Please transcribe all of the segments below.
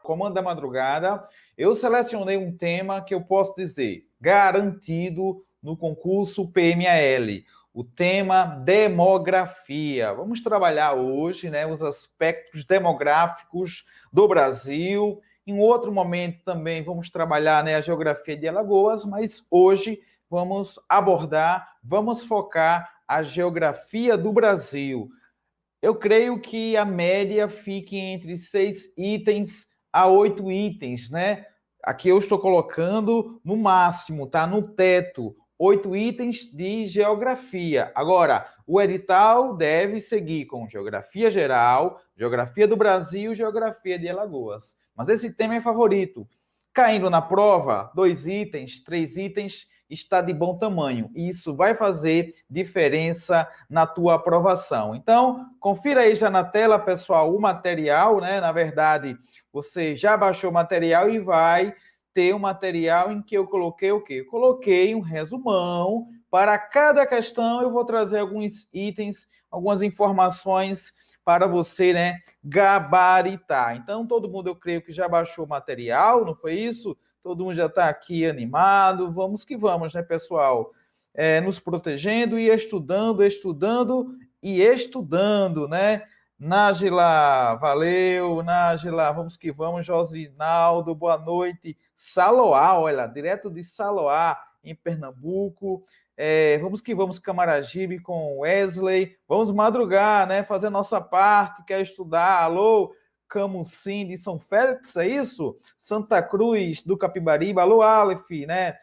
Comando da Madrugada, eu selecionei um tema que eu posso dizer garantido no concurso PMAL, o tema demografia. Vamos trabalhar hoje, né, os aspectos demográficos do Brasil. Em outro momento também vamos trabalhar, né, a geografia de Alagoas, mas hoje vamos abordar, vamos focar a geografia do Brasil. Eu creio que a média fique entre 6 itens a 8 itens, né? Aqui eu estou colocando no máximo, tá? No teto, 8 itens de geografia. Agora, o edital deve seguir com geografia geral, geografia do Brasil, geografia de Alagoas. Mas esse tema é favorito. Caindo na prova, 2 itens, 3 itens, está de bom tamanho. E isso vai fazer diferença na tua aprovação. Então, confira aí já na tela, pessoal, o material, né? Na verdade, você já baixou o material e vai ter um material em que eu coloquei o quê? Eu coloquei um resumão. Para cada questão, eu vou trazer alguns itens, algumas informações para você, né, gabaritar. Então, todo mundo, eu creio que já baixou o material, não foi isso? Todo mundo já está aqui animado. Vamos que vamos, né, pessoal? Nos protegendo e estudando, estudando e estudando, né? Nájila, valeu, Nájila, vamos que vamos, Josinaldo, boa noite. Saloá, olha, direto de Saloá, em Pernambuco. Vamos que vamos, Camaragibe com Wesley. Vamos madrugar, né? Fazer nossa parte, quer estudar. Alô, Camusim de São Félix, é isso? Santa Cruz do Capibaribe, alô, Aleph, né?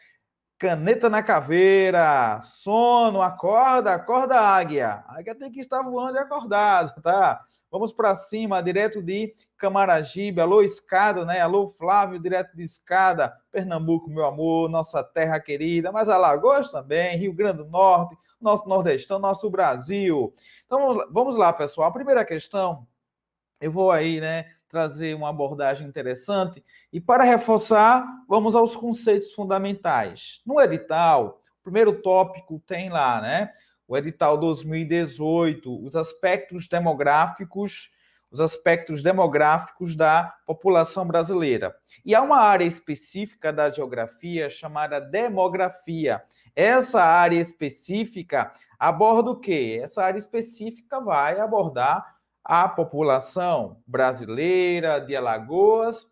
Caneta na caveira, sono, acorda, acorda, águia. A águia tem que estar voando e acordada, tá? Vamos para cima, direto de Camaragibe, alô, Escada, né? Alô, Flávio, direto de Escada, Pernambuco, meu amor, nossa terra querida, mas Alagoas também, Rio Grande do Norte, nosso Nordestão, nosso Brasil. Então, vamos lá, pessoal. A primeira questão, eu vou aí, né, trazer uma abordagem interessante. E para reforçar, vamos aos conceitos fundamentais. No edital, o primeiro tópico tem lá, né? O edital 2018, os aspectos demográficos da população brasileira. E há uma área específica da geografia chamada demografia. Essa área específica aborda o quê? Essa área específica vai abordar a população brasileira, de Alagoas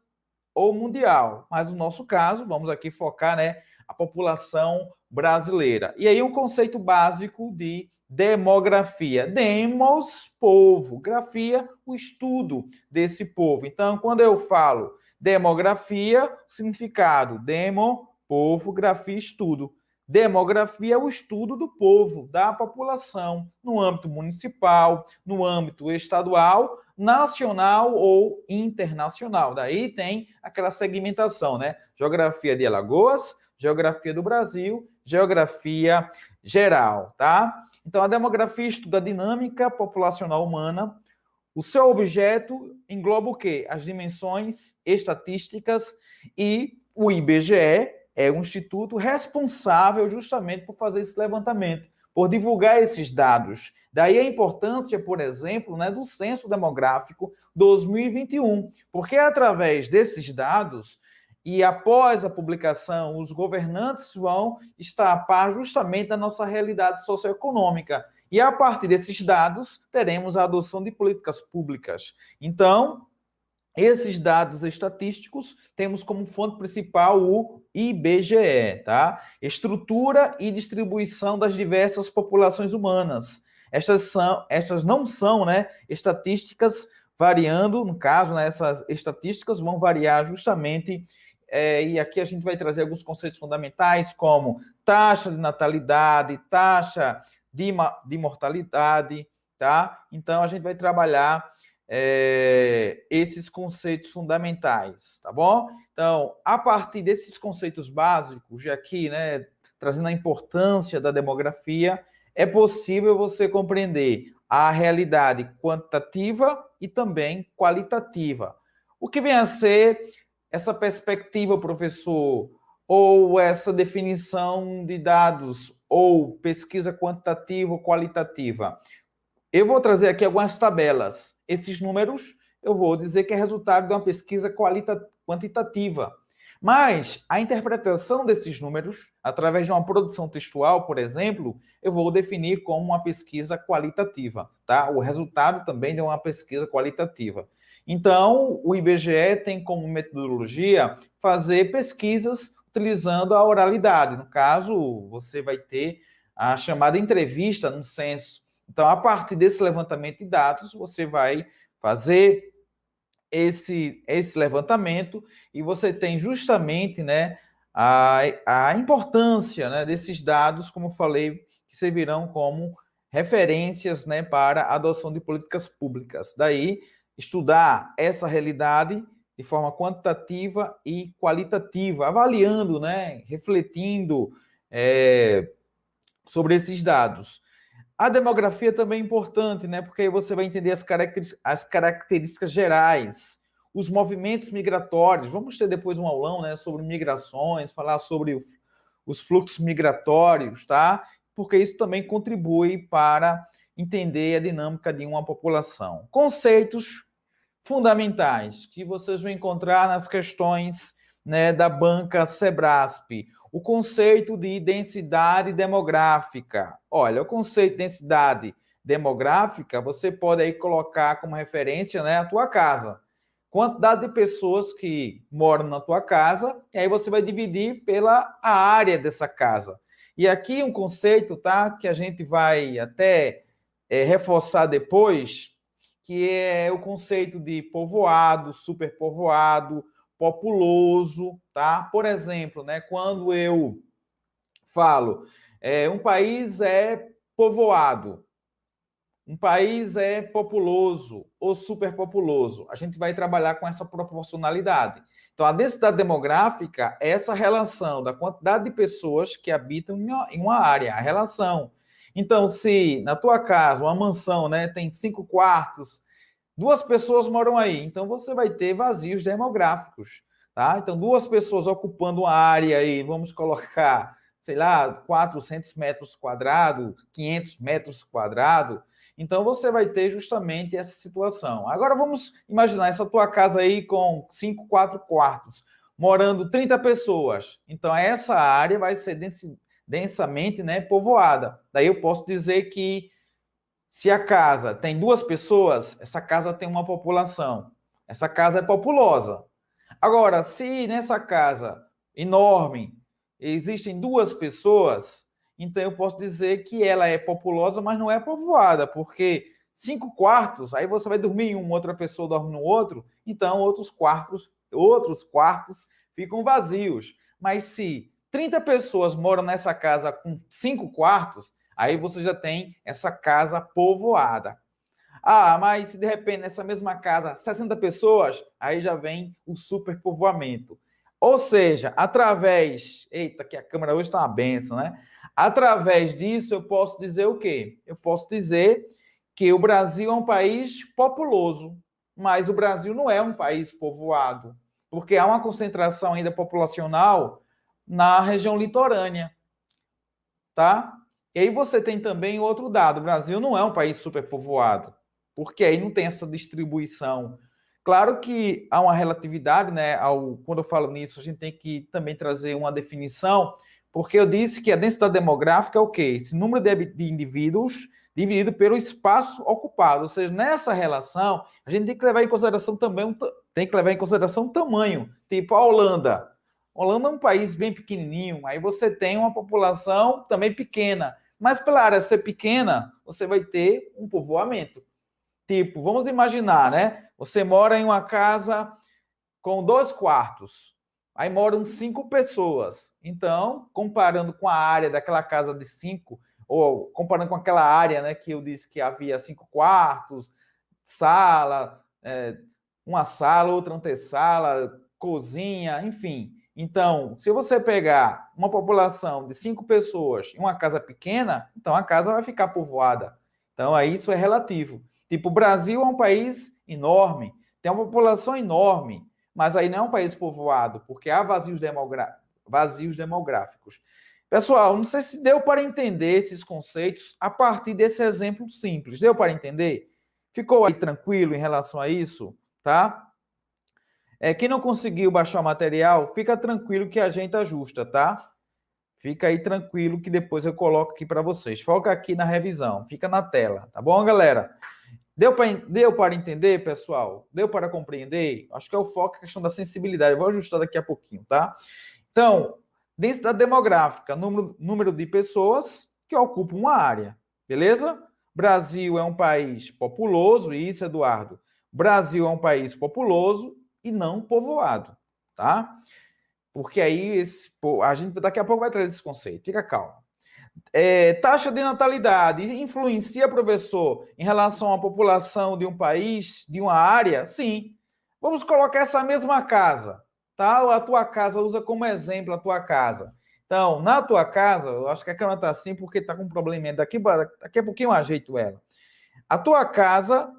ou mundial. Mas no nosso caso, vamos aqui focar, né, a população brasileira. E aí um conceito básico de demografia. Demos, povo. Grafia, o estudo desse povo. Então, quando eu falo demografia, significado demo, povo, grafia, estudo. Demografia é o estudo do povo, da população, no âmbito municipal, no âmbito estadual, nacional ou internacional. Daí tem aquela segmentação, né? Geografia de Alagoas, geografia do Brasil, geografia geral, tá? Então, a demografia estuda a dinâmica populacional humana. O seu objeto engloba o quê? As dimensões estatísticas e o IBGE é um instituto responsável justamente por fazer esse levantamento, por divulgar esses dados. Daí a importância, por exemplo, né, do Censo Demográfico 2021, porque através desses dados e após a publicação, os governantes vão estar a par justamente da nossa realidade socioeconômica. E a partir desses dados, teremos a adoção de políticas públicas. Então, esses dados estatísticos temos como fonte principal o IBGE, tá? Estrutura e distribuição das diversas populações humanas. Essas não são, né, estatísticas variando, no caso, né, essas estatísticas vão variar justamente, e aqui a gente vai trazer alguns conceitos fundamentais, como taxa de natalidade, taxa de mortalidade, tá? Então, a gente vai trabalhar esses conceitos fundamentais, tá bom? Então, a partir desses conceitos básicos, já aqui, né, trazendo a importância da demografia, é possível você compreender a realidade quantitativa e também qualitativa. O que vem a ser essa perspectiva, professor, ou essa definição de dados, ou pesquisa quantitativa ou qualitativa? Eu vou trazer aqui algumas tabelas. Esses números eu vou dizer que é resultado de uma pesquisa quantitativa. Mas a interpretação desses números, através de uma produção textual, por exemplo, eu vou definir como uma pesquisa qualitativa, tá? O resultado também de uma pesquisa qualitativa. Então, o IBGE tem como metodologia fazer pesquisas utilizando a oralidade. No caso, você vai ter a chamada entrevista no censo. Então, a partir desse levantamento de dados, você vai fazer esse levantamento e você tem justamente, né, a importância, né, desses dados, como eu falei, que servirão como referências, né, para a adoção de políticas públicas. Daí, estudar essa realidade de forma quantitativa e qualitativa, avaliando, né, refletindo sobre esses dados. A demografia também é importante, né? Porque aí você vai entender as características gerais, os movimentos migratórios. Vamos ter depois um aulão, né, sobre migrações, falar sobre os fluxos migratórios, tá? Porque isso também contribui para entender a dinâmica de uma população. Conceitos fundamentais que vocês vão encontrar nas questões, né, da banca Sebrasp. O conceito de densidade demográfica. Olha, o conceito de densidade demográfica, você pode aí colocar como referência, né, a tua casa. Quantidade de pessoas que moram na tua casa, e aí você vai dividir pela a área dessa casa. E aqui um conceito, tá, que a gente vai até reforçar depois, que é o conceito de povoado, superpovoado, populoso, tá? Por exemplo, né, quando eu falo um país é povoado, um país é populoso ou superpopuloso, a gente vai trabalhar com essa proporcionalidade. Então, a densidade demográfica é essa relação da quantidade de pessoas que habitam em uma área, a relação. Então, se na tua casa, uma mansão, né, tem 5 quartos, 2 pessoas moram aí, então você vai ter vazios demográficos, tá? Então, 2 pessoas ocupando uma área aí, vamos colocar, sei lá, 400 metros quadrados, 500 metros quadrados, então você vai ter justamente essa situação. Agora vamos imaginar essa tua casa aí com 5, 4 quartos, morando 30 pessoas. Então, essa área vai ser densamente, né, povoada. Daí eu posso dizer que se a casa tem 2 pessoas, essa casa tem uma população. Essa casa é populosa. Agora, se nessa casa enorme existem 2 pessoas, então eu posso dizer que ela é populosa, mas não é povoada, porque 5 quartos, aí você vai dormir em um, outra pessoa dorme no outro, então outros quartos ficam vazios. Mas se 30 pessoas moram nessa casa com 5 quartos, aí você já tem essa casa povoada. Ah, mas se de repente nessa mesma casa 60 pessoas, aí já vem o superpovoamento. Ou seja, através... Eita, que a câmera hoje está uma benção, né? Através disso, eu posso dizer o quê? Eu posso dizer que o Brasil é um país populoso, mas o Brasil não é um país povoado, porque há uma concentração ainda populacional na região litorânea, tá? E aí você tem também outro dado: o Brasil não é um país superpovoado, porque aí não tem essa distribuição. Claro que há uma relatividade, né? Quando eu falo nisso, a gente tem que também trazer uma definição, porque eu disse que a densidade demográfica é o quê? Esse número de indivíduos dividido pelo espaço ocupado. Ou seja, nessa relação, a gente tem que levar em consideração também o tamanho. Tipo a Holanda. A Holanda é um país bem pequenininho, aí você tem uma população também pequena. Mas pela área ser pequena, você vai ter um povoamento. Tipo, vamos imaginar, né? Você mora em uma casa com 2 quartos. Aí moram 5 pessoas. Então, comparando com a área daquela casa de 5, ou comparando com aquela área, né, que eu disse que havia 5 quartos, sala, uma sala, outra antessala, cozinha, enfim. Então, se você pegar uma população de 5 pessoas em uma casa pequena, então a casa vai ficar povoada. Então, aí isso é relativo. Tipo, o Brasil é um país enorme, tem uma população enorme, mas aí não é um país povoado, porque há vazios demográficos. Pessoal, não sei se deu para entender esses conceitos a partir desse exemplo simples. Deu para entender? Ficou aí tranquilo em relação a isso? tá? Quem não conseguiu baixar o material, fica tranquilo que a gente ajusta, tá? Fica aí tranquilo que depois eu coloco aqui para vocês. Foca aqui na revisão, fica na tela, tá bom, galera? Deu para entender, pessoal? Deu para compreender? Acho que é o foco, a questão da sensibilidade. Eu vou ajustar daqui a pouquinho, tá? Então, densidade demográfica, número de pessoas que ocupam uma área, beleza? Brasil é um país populoso, isso, Eduardo. Brasil é um país populoso e não povoado, tá? Porque aí a gente daqui a pouco vai trazer esse conceito. Fica calmo. Taxa de natalidade influencia, professor, em relação à população de um país, de uma área? Sim. Vamos colocar essa mesma casa, tá? A tua casa, usa como exemplo a tua casa. Então, na tua casa, eu acho que a câmera está assim porque está com um probleminha. Daqui a pouquinho eu ajeito ela. A tua casa,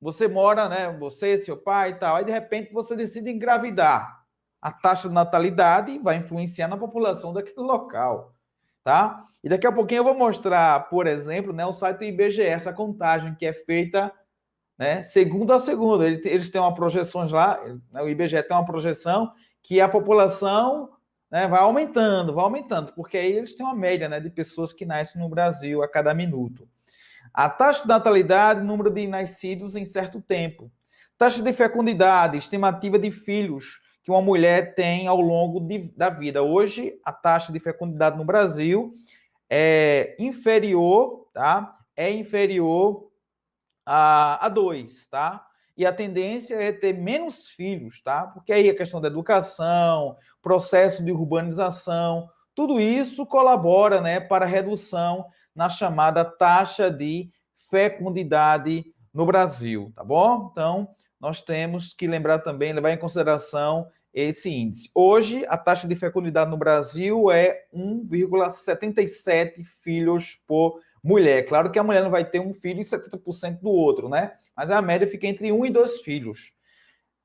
você mora, né? Você, seu pai e tal, aí de repente você decide engravidar. A taxa de natalidade vai influenciar na população daquele local. Tá? E daqui a pouquinho eu vou mostrar, por exemplo, né, o site do IBGE, essa contagem que é feita, né, segundo a segundo. Eles têm uma projeções lá, né, o IBGE tem uma projeção que a população, né, vai aumentando, porque aí eles têm uma média, né, de pessoas que nascem no Brasil a cada minuto. A taxa de natalidade, número de nascidos em certo tempo. Taxa de fecundidade, estimativa de filhos que uma mulher tem ao longo da vida. Hoje, a taxa de fecundidade no Brasil é inferior, tá? É inferior a 2, tá? E a tendência é ter menos filhos, tá? Porque aí a questão da educação, processo de urbanização, tudo isso colabora, né, para a redução na chamada taxa de fecundidade no Brasil, tá bom? Então, nós temos que lembrar também, levar em consideração esse índice. Hoje, a taxa de fecundidade no Brasil é 1,77 filhos por mulher. Claro que a mulher não vai ter um filho e 70% do outro, né? Mas a média fica entre 1 e 2 filhos.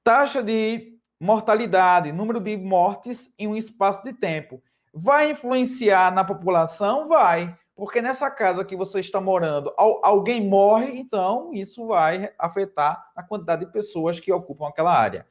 Taxa de mortalidade, número de mortes em um espaço de tempo. Vai influenciar na população? Vai. Porque nessa casa que você está morando, alguém morre, então isso vai afetar a quantidade de pessoas que ocupam aquela área.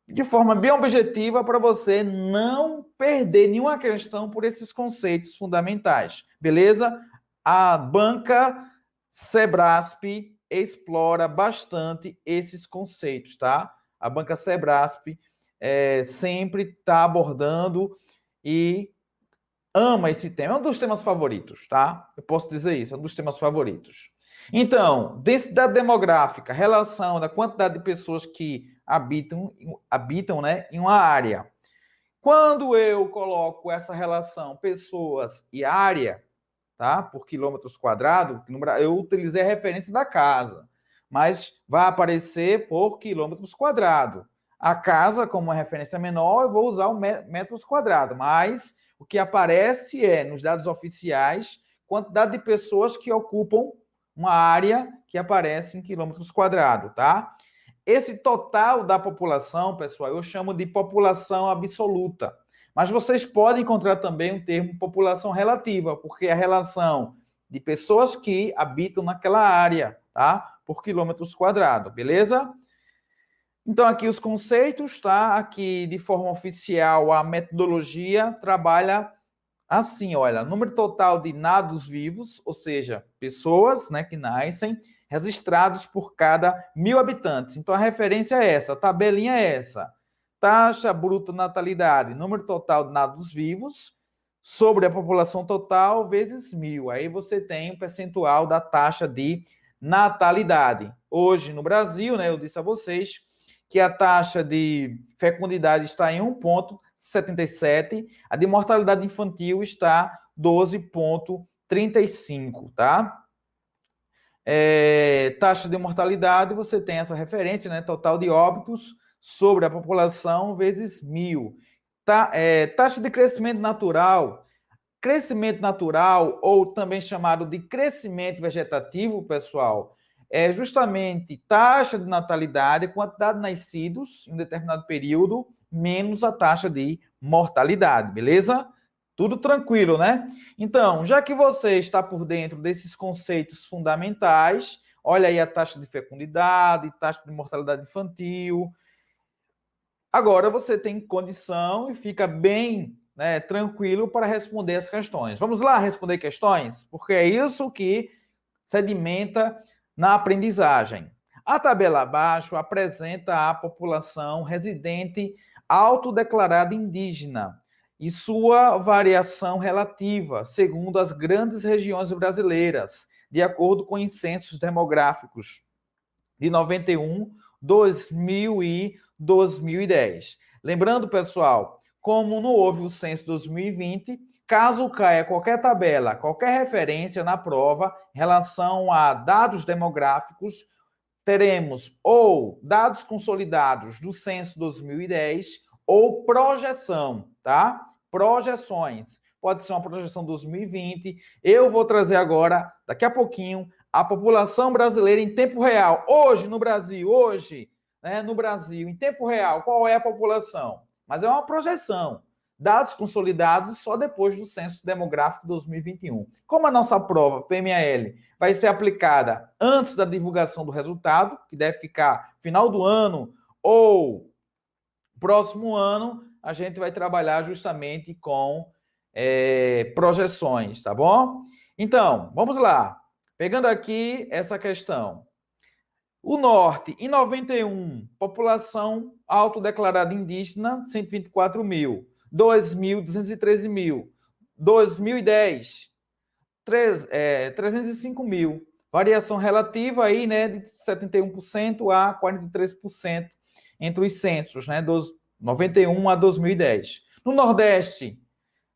De forma bem objetiva, para você não perder nenhuma questão por esses conceitos fundamentais. Beleza? A banca Sebrasp explora bastante esses conceitos, tá? A banca Sebrasp sempre está abordando e ama esse tema. É um dos temas favoritos, tá? Eu posso dizer isso, é um dos temas favoritos. Então, densidade demográfica, relação da quantidade de pessoas que habitam, né, em uma área. Quando eu coloco essa relação pessoas e área, tá, por quilômetros quadrados, eu utilizei a referência da casa, mas vai aparecer por quilômetros quadrados. A casa, como uma referência menor, eu vou usar o metros quadrados, mas o que aparece é, nos dados oficiais, quantidade de pessoas que ocupam uma área que aparece em quilômetros quadrados, tá? Esse total da população, pessoal, eu chamo de população absoluta. Mas vocês podem encontrar também um termo população relativa, porque é a relação de pessoas que habitam naquela área, tá? Por quilômetros quadrados, beleza? Então, aqui os conceitos, tá? Aqui, de forma oficial, a metodologia trabalha assim, olha, número total de nados vivos, ou seja, pessoas, né, que nascem, registrados por cada 1.000 habitantes. Então, a referência é essa, a tabelinha é essa. Taxa bruta natalidade, número total de nados vivos, sobre a população total, vezes 1.000. Aí você tem um percentual da taxa de natalidade. Hoje, no Brasil, né, eu disse a vocês que a taxa de fecundidade está em 1,77, a de mortalidade infantil está 12,35, tá? Taxa de mortalidade, você tem essa referência, né? Total de óbitos sobre a população vezes 1.000. Taxa de crescimento natural, ou também chamado de crescimento vegetativo, pessoal, é justamente taxa de natalidade, quantidade de nascidos em um determinado período, menos a taxa de mortalidade, beleza? Tudo tranquilo, né? Então, já que você está por dentro desses conceitos fundamentais, Olha aí a taxa de fecundidade, taxa de mortalidade infantil. Agora você tem condição e fica bem, né, tranquilo para responder as questões. Vamos lá responder questões? Porque é isso que sedimenta na aprendizagem. A tabela abaixo apresenta a população residente autodeclarada indígena e sua variação relativa, segundo as grandes regiões brasileiras, de acordo com os censos demográficos de 91, 2000 e 2010. Lembrando, pessoal, como não houve o censo 2020, caso caia qualquer tabela, qualquer referência na prova em relação a dados demográficos, teremos ou dados consolidados do censo 2010 ou projeção, tá? Projeções. Pode ser uma projeção 2020. Eu vou trazer agora, daqui a pouquinho, a população brasileira em tempo real. Hoje, no Brasil, em tempo real, qual é a população? Mas é uma projeção. Dados consolidados só depois do Censo Demográfico 2021. Como a nossa prova, PMAL, vai ser aplicada antes da divulgação do resultado, que deve ficar final do ano ou próximo ano, a gente vai trabalhar justamente com projeções, tá bom? Então, vamos lá. Pegando aqui essa questão. O Norte, em 91, população autodeclarada indígena, 124 mil. 2.213 mil. 2010, 305 mil. Variação relativa aí, né, de 71% a 43% entre os censos, né, dos 91 a 2010. No Nordeste,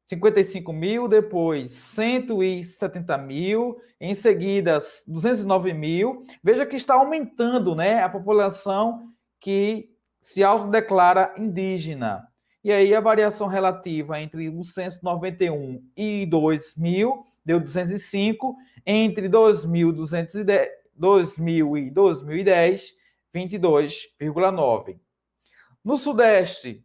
55 mil, depois 170 mil, em seguida 209 mil. Veja que está aumentando, né, a população que se autodeclara indígena. E aí a variação relativa entre o censo 91 e 2000 deu 205, entre 2000 e 2010, 22,9. No Sudeste,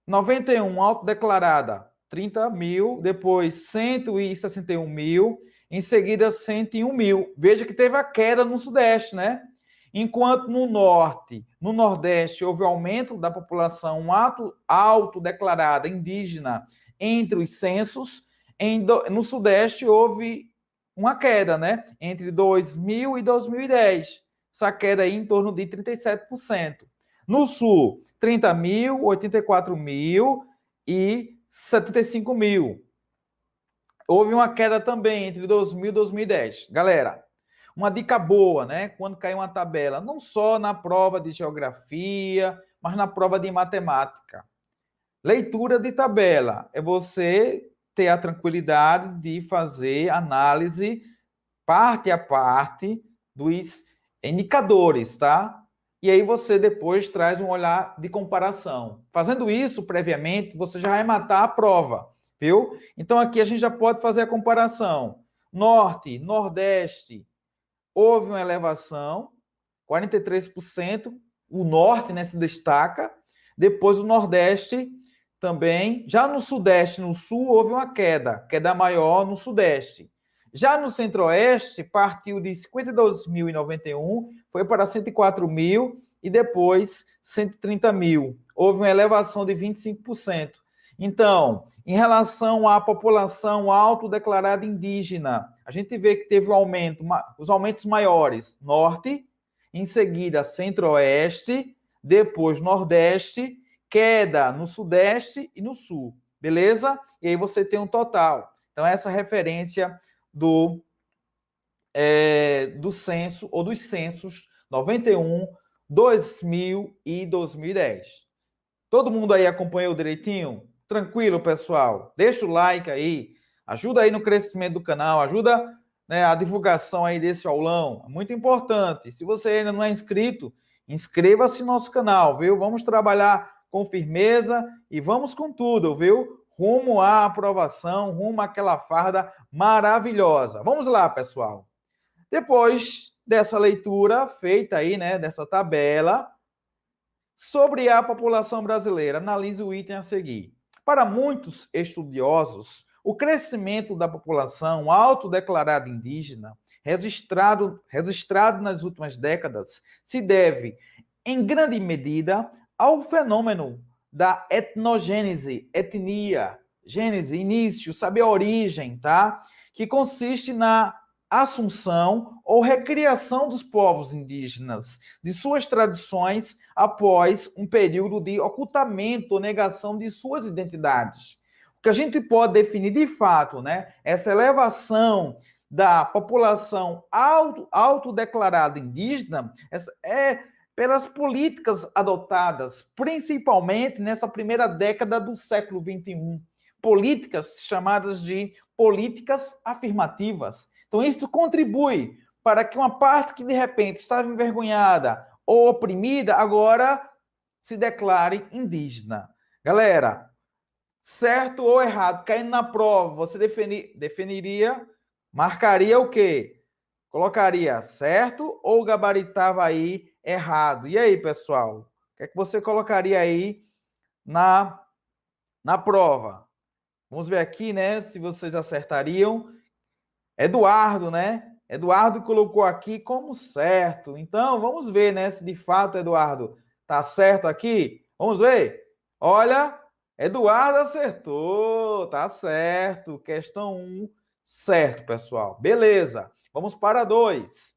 91 autodeclarada, 30 mil, depois 161 mil, em seguida 101 mil. Veja que teve a queda no Sudeste, né? Enquanto no Norte, no Nordeste, houve aumento da população autodeclarada indígena entre os censos, no Sudeste houve uma queda, né? Entre 2000 e 2010. Essa queda aí em torno de 37%. No Sul, 30 mil, 84 mil e 75 mil. Houve uma queda também entre 2000 e 2010. Galera, uma dica boa, né? Quando cair uma tabela, não só na prova de geografia, mas na prova de matemática. Leitura de tabela é você ter a tranquilidade de fazer análise parte a parte dos indicadores, tá? E aí você depois traz um olhar de comparação. Fazendo isso previamente, você já vai matar a prova, viu? Então aqui a gente já pode fazer a comparação. Norte, Nordeste, houve uma elevação, 43%, o Norte, né, se destaca. Depois o Nordeste também. Já no Sudeste, no Sul, houve uma queda maior no Sudeste. Já no Centro-Oeste, partiu de 52.091, foi para 104 mil e depois 130 mil. Houve uma elevação de 25%. Então, em relação à população autodeclarada indígena, a gente vê que teve um aumento, os aumentos maiores, Norte, em seguida Centro-Oeste, depois Nordeste, queda no Sudeste e no Sul, beleza? E aí você tem um total. Então, essa referência do censo ou dos censos 91, 2000 e 2010. Todo mundo aí acompanhou direitinho? Tranquilo, pessoal? Deixa o like aí, ajuda aí no crescimento do canal, ajuda, né, a divulgação aí desse aulão, é muito importante. Se você ainda não é inscrito, inscreva-se no nosso canal, viu? Vamos trabalhar com firmeza e vamos com tudo, viu? Rumo à aprovação, rumo àquela farda maravilhosa. Vamos lá, pessoal. Depois dessa leitura feita aí, né, dessa tabela, sobre a população brasileira, analise o item a seguir. Para muitos estudiosos, o crescimento da população autodeclarada indígena registrado nas últimas décadas se deve, em grande medida, ao fenômeno da etnogênese, etnia, gênese, início, saber a origem, tá? Que consiste na assunção ou recriação dos povos indígenas, de suas tradições após um período de ocultamento ou negação de suas identidades. O que a gente pode definir de fato, né? Essa elevação da população autodeclarada indígena é pelas políticas adotadas, principalmente nessa primeira década do século XXI. Políticas chamadas de políticas afirmativas. Então, isso contribui para que uma parte que, de repente, estava envergonhada ou oprimida, agora se declare indígena. Galera, certo ou errado, caindo na prova, você definiria, marcaria o quê? Colocaria certo ou gabaritava aí errado? E aí, pessoal? O que é que você colocaria aí na prova? Vamos ver aqui, né, se vocês acertariam. Eduardo, né? Eduardo colocou aqui como certo. Então, vamos ver, né, se de fato, Eduardo, tá certo aqui? Vamos ver? Olha, Eduardo acertou, tá certo. Questão 1, certo, pessoal. Beleza. Vamos para 2.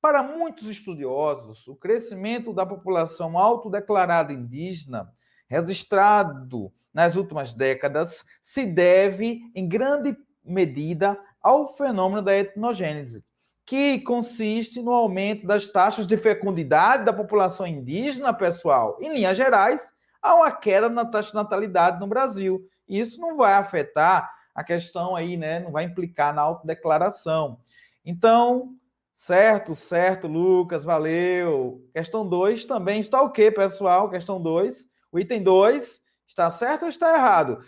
Para muitos estudiosos, o crescimento da população autodeclarada indígena, registrado nas últimas décadas, se deve, em grande medida, ao fenômeno da etnogênese, que consiste no aumento das taxas de fecundidade da população indígena, pessoal. Em linhas gerais, há uma queda na taxa de natalidade no Brasil. Isso não vai afetar a questão aí, né? Não vai implicar na autodeclaração. Então, certo, Lucas, valeu. Questão 2 também está o quê, pessoal? Questão 2, o item 2, está certo ou está errado?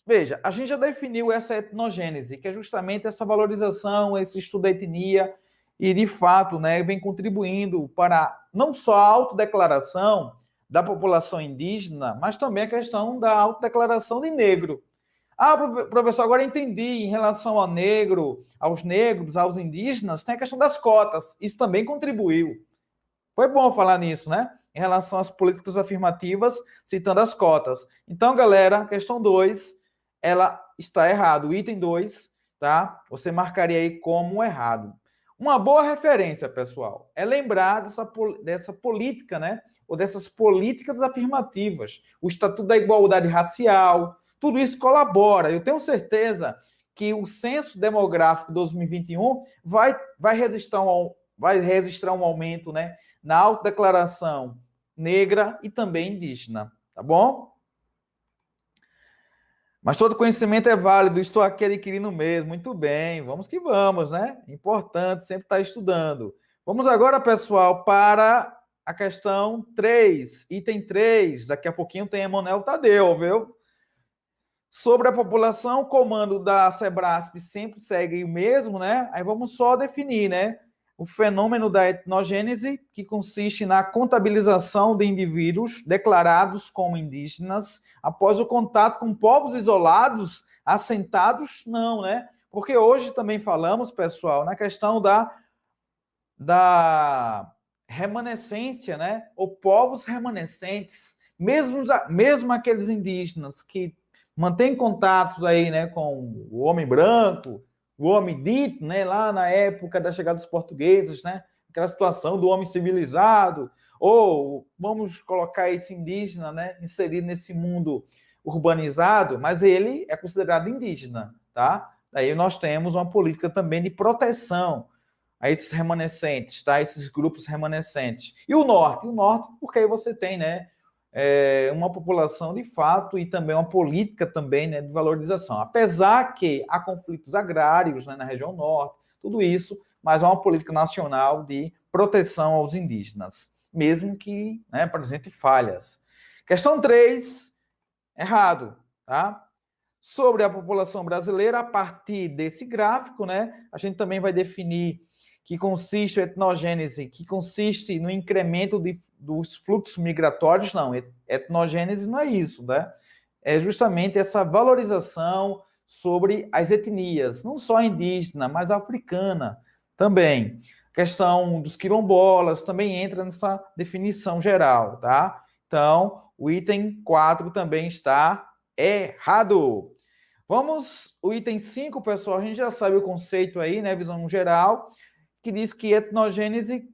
Veja, a gente já definiu essa etnogênese, que é justamente essa valorização, esse estudo da etnia, e de fato, né, vem contribuindo para não só a autodeclaração da população indígena, mas também a questão da autodeclaração de negro. Ah, professor, agora entendi, em relação ao negro, aos negros, aos indígenas, tem a questão das cotas, isso também contribuiu. Foi bom falar nisso, né? Em relação às políticas afirmativas, citando as cotas. Então, galera, questão 2, ela está errada. O item 2, tá? Você marcaria aí como errado. Uma boa referência, pessoal, é lembrar dessa política, né? Ou dessas políticas afirmativas. O Estatuto da Igualdade Racial, tudo isso colabora. Eu tenho certeza que o Censo Demográfico 2021 vai registrar um aumento, né? Na autodeclaração negra e também indígena, tá bom? Mas todo conhecimento é válido, estou aqui adquirindo mesmo. Muito bem, vamos que vamos, né? Importante sempre estar estudando. Vamos agora, pessoal, para a questão 3, item 3. Daqui a pouquinho tem Emanuel Tadeu, viu? Sobre a população, o comando da Sebrasp sempre segue o mesmo, né? Aí vamos só definir, né? O fenômeno da etnogênese, que consiste na contabilização de indivíduos declarados como indígenas após o contato com povos isolados, assentados, não, né? Porque hoje também falamos, pessoal, na questão da remanescência, né? Ou povos remanescentes, mesmo aqueles indígenas que mantêm contatos aí, né, com o homem branco, o homem dito, né, lá na época da chegada dos portugueses, né, aquela situação do homem civilizado, ou vamos colocar esse indígena, né, inserido nesse mundo urbanizado, mas ele é considerado indígena, tá? Daí nós temos uma política também de proteção a esses remanescentes, tá? Esses grupos remanescentes. E o norte? O norte, porque aí você tem, né, uma população de fato e também uma política também, né, de valorização. Apesar que há conflitos agrários, né, na região norte, tudo isso, mas há uma política nacional de proteção aos indígenas, mesmo que, né, apresente falhas. Questão 3, errado, tá? Sobre a população brasileira, a partir desse gráfico, né, a gente também vai definir que consiste a etnogênese, que consiste no incremento dos fluxos migratórios. Não, etnogênese não é isso, né? É justamente essa valorização sobre as etnias, não só indígena, mas africana, também. A questão dos quilombolas também entra nessa definição geral, tá? Então, o item 4 também está errado. Vamos, o item 5, pessoal, a gente já sabe o conceito aí, né, visão geral, que diz que etnogênese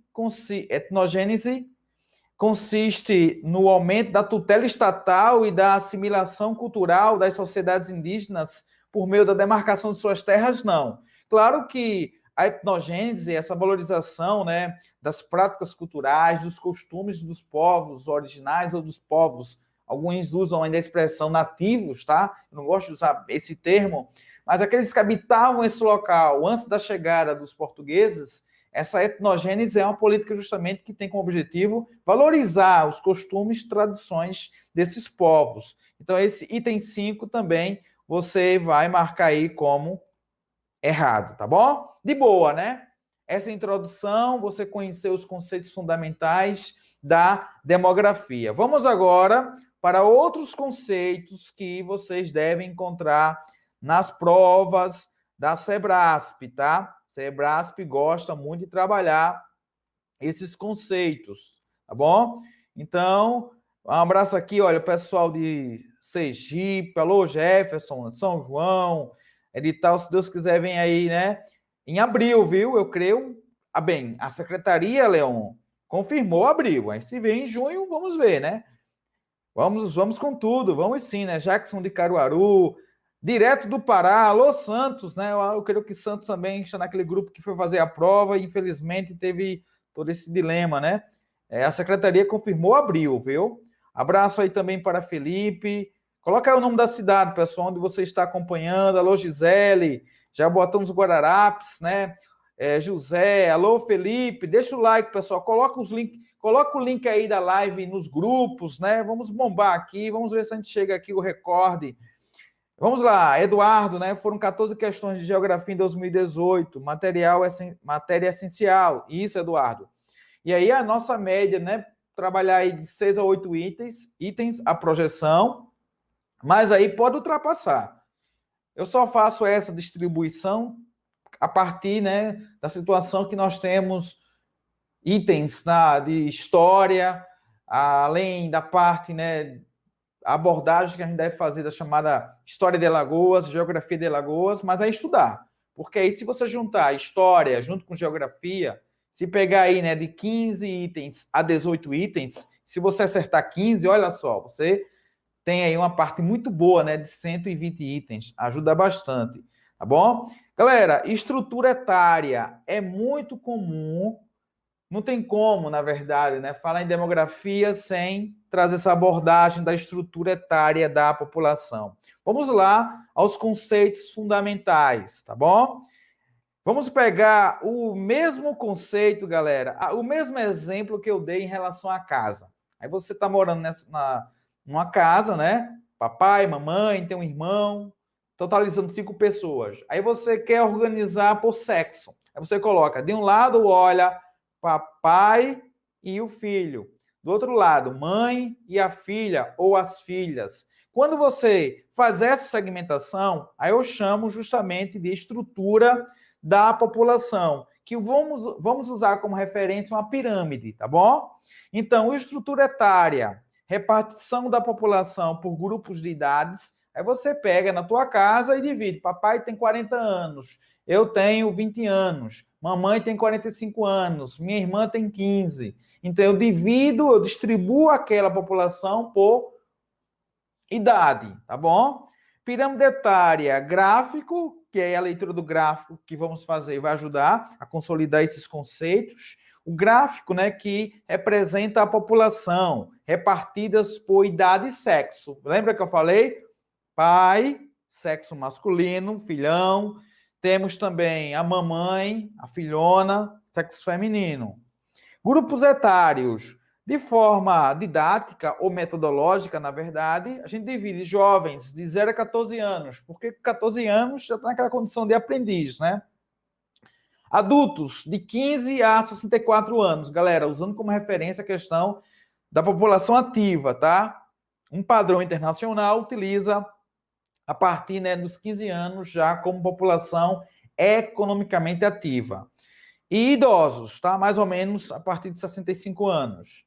consiste no aumento da tutela estatal e da assimilação cultural das sociedades indígenas por meio da demarcação de suas terras, não. Claro que a etnogênese, essa valorização, né, das práticas culturais, dos costumes dos povos originais ou dos povos, alguns usam ainda a expressão nativos, tá? Eu não gosto de usar esse termo, mas aqueles que habitavam esse local antes da chegada dos portugueses, essa etnogênese é uma política justamente que tem como objetivo valorizar os costumes, tradições desses povos. Então, esse item 5 também você vai marcar aí como errado, tá bom? De boa, né? Essa introdução, você conheceu os conceitos fundamentais da demografia. Vamos agora para outros conceitos que vocês devem encontrar nas provas da Sebrasp, tá? Sebrasp gosta muito de trabalhar esses conceitos, tá bom? Então, um abraço aqui, olha, o pessoal de Sergipe, alô Jefferson, São João, edital, se Deus quiser, vem aí, né? Em abril, viu? Eu creio. Ah, bem, a secretaria, Leon, confirmou abril. Aí se vem em junho, vamos ver, né? Vamos com tudo, vamos sim, né? Jackson de Caruaru, direto do Pará, alô Santos, né? Eu creio que Santos também está naquele grupo que foi fazer a prova e infelizmente teve todo esse dilema, né? A secretaria confirmou abril, viu? Abraço aí também para Felipe. Coloca aí o nome da cidade, pessoal, onde você está acompanhando. Alô, Gisele. Já botamos Guararapes, né? José, alô, Felipe. Deixa o like, pessoal. Coloca o link aí da live nos grupos, né? Vamos bombar aqui. Vamos ver se a gente chega aqui o recorde. Vamos lá, Eduardo, né? Foram 14 questões de geografia em 2018. Matéria essencial. Isso, Eduardo. E aí a nossa média, né? Trabalhar aí de 6 a 8 itens a projeção, mas aí pode ultrapassar. Eu só faço essa distribuição a partir, né, da situação que nós temos itens de história, além da parte, né, a abordagem que a gente deve fazer da chamada História de Alagoas, Geografia de Alagoas, mas é estudar. Porque aí, se você juntar história junto com geografia, se pegar aí, né, de 15 itens a 18 itens, se você acertar 15, olha só, você tem aí uma parte muito boa, né, de 120 itens. Ajuda bastante, tá bom? Galera, estrutura etária é muito comum. Não tem como, na verdade, né, falar em demografia sem trazer essa abordagem da estrutura etária da população. Vamos lá aos conceitos fundamentais, tá bom? Vamos pegar o mesmo conceito, galera, o mesmo exemplo que eu dei em relação à casa. Aí você está morando numa casa, né? Papai, mamãe, tem um irmão, totalizando 5 pessoas. Aí você quer organizar por sexo. Aí você coloca, de um lado, olha, papai e o filho. Do outro lado, mãe e a filha ou as filhas. Quando você faz essa segmentação, aí eu chamo justamente de estrutura da população, que vamos usar como referência uma pirâmide, tá bom? Então, estrutura etária, repartição da população por grupos de idades, aí você pega na tua casa e divide. Papai tem 40 anos, eu tenho 20 anos, mamãe tem 45 anos, minha irmã tem 15. Então, eu distribuo aquela população por idade, tá bom? Pirâmide etária, gráfico, que é a leitura do gráfico que vamos fazer, vai ajudar a consolidar esses conceitos. O gráfico, né, que representa a população, repartidas por idade e sexo. Lembra que eu falei? Pai, sexo masculino, filhão. Temos também a mamãe, a filhona, sexo feminino. Grupos etários. De forma didática ou metodológica, na verdade, a gente divide jovens de 0 a 14 anos, porque 14 anos já está naquela condição de aprendiz, né? Adultos de 15 a 64 anos, galera, usando como referência a questão da população ativa, tá? Um padrão internacional utiliza a partir, né, dos 15 anos já como população economicamente ativa. E idosos, tá? Mais ou menos a partir de 65 anos.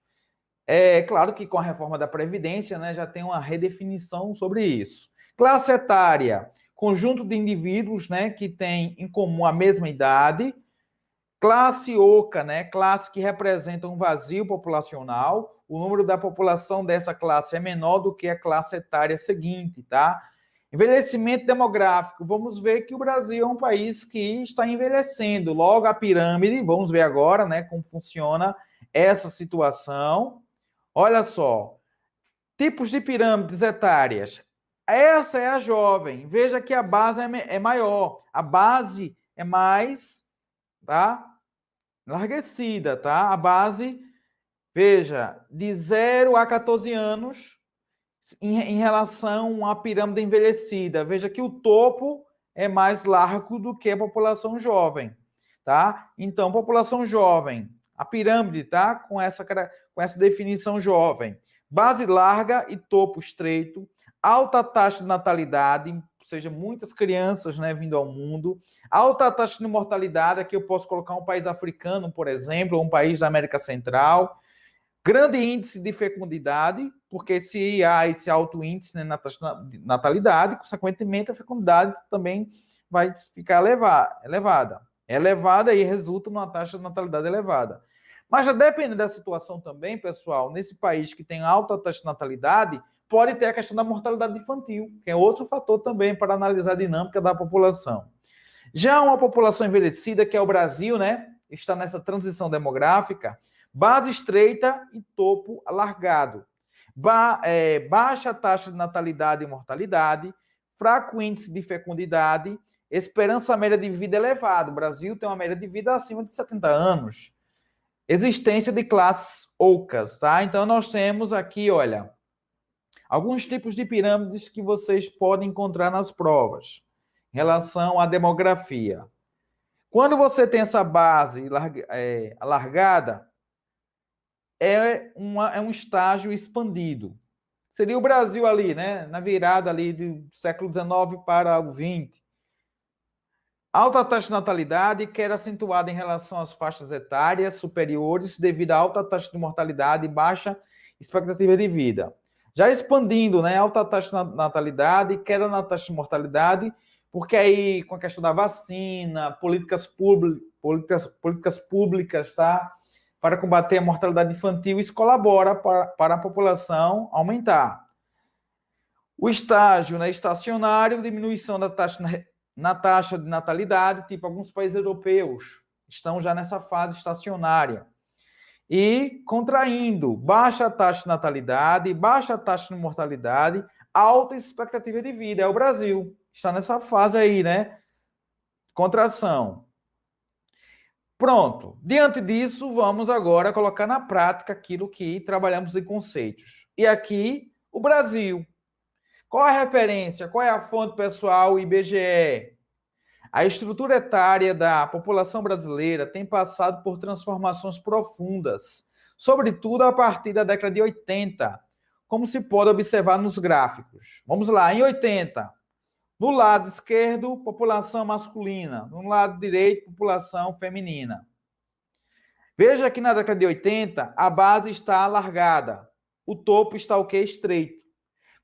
É claro que com a reforma da Previdência, né, já tem uma redefinição sobre isso. Classe etária, conjunto de indivíduos, né, que têm em comum a mesma idade. Classe oca, né, classe que representa um vazio populacional. O número da população dessa classe é menor do que a classe etária seguinte, tá? Envelhecimento demográfico. Vamos ver que o Brasil é um país que está envelhecendo. Logo, a pirâmide, vamos ver agora, né, como funciona essa situação. Olha só, tipos de pirâmides etárias. Essa é a jovem. Veja que a base é maior. A base é mais, tá? Enlarguecida, tá? A base, veja, de 0 a 14 anos em relação à pirâmide envelhecida. Veja que o topo é mais largo do que a população jovem, tá? Então, população jovem, a pirâmide, tá? Com essa definição jovem. Base larga e topo estreito, alta taxa de natalidade, ou seja, muitas crianças, né, vindo ao mundo, alta taxa de mortalidade, aqui eu posso colocar um país africano, por exemplo, ou um país da América Central, grande índice de fecundidade, porque se há esse alto índice, né, na taxa de natalidade, consequentemente a fecundidade também vai ficar elevada. Elevada e resulta numa taxa de natalidade elevada. Mas já depende da situação também, pessoal, nesse país que tem alta taxa de natalidade, pode ter a questão da mortalidade infantil, que é outro fator também para analisar a dinâmica da população. Já uma população envelhecida, que é o Brasil, né, está nessa transição demográfica, base estreita e topo alargado. Baixa taxa de natalidade e mortalidade, fraco índice de fecundidade, esperança média de vida elevada. O Brasil tem uma média de vida acima de 70 anos. Existência de classes ocas, tá? Então, nós temos aqui, olha, alguns tipos de pirâmides que vocês podem encontrar nas provas em relação à demografia. Quando você tem essa base alargada, é um estágio expandido. Seria o Brasil ali, né? Na virada ali do século XIX para o XX. Alta taxa de natalidade, que era acentuada em relação às faixas etárias superiores devido à alta taxa de mortalidade e baixa expectativa de vida. Já expandindo, né? Alta taxa de natalidade, queda na taxa de mortalidade, porque aí com a questão da vacina, políticas públicas, tá? Para combater a mortalidade infantil, isso colabora para a população aumentar. O estágio, né, estacionário, diminuição da taxa de natalidade, tipo alguns países europeus estão já nessa fase estacionária. E contraindo, baixa taxa de natalidade, baixa taxa de mortalidade, alta expectativa de vida. É o Brasil, está nessa fase aí, né? Contração. Pronto. Diante disso, vamos agora colocar na prática aquilo que trabalhamos em conceitos. E aqui, o Brasil. Qual a referência? Qual é a fonte pessoal IBGE? A estrutura etária da população brasileira tem passado por transformações profundas, sobretudo a partir da década de 80, como se pode observar nos gráficos. Vamos lá, em 80, no lado esquerdo, população masculina, no lado direito, população feminina. Veja que na década de 80, a base está alargada, o topo está o quê? Estreito.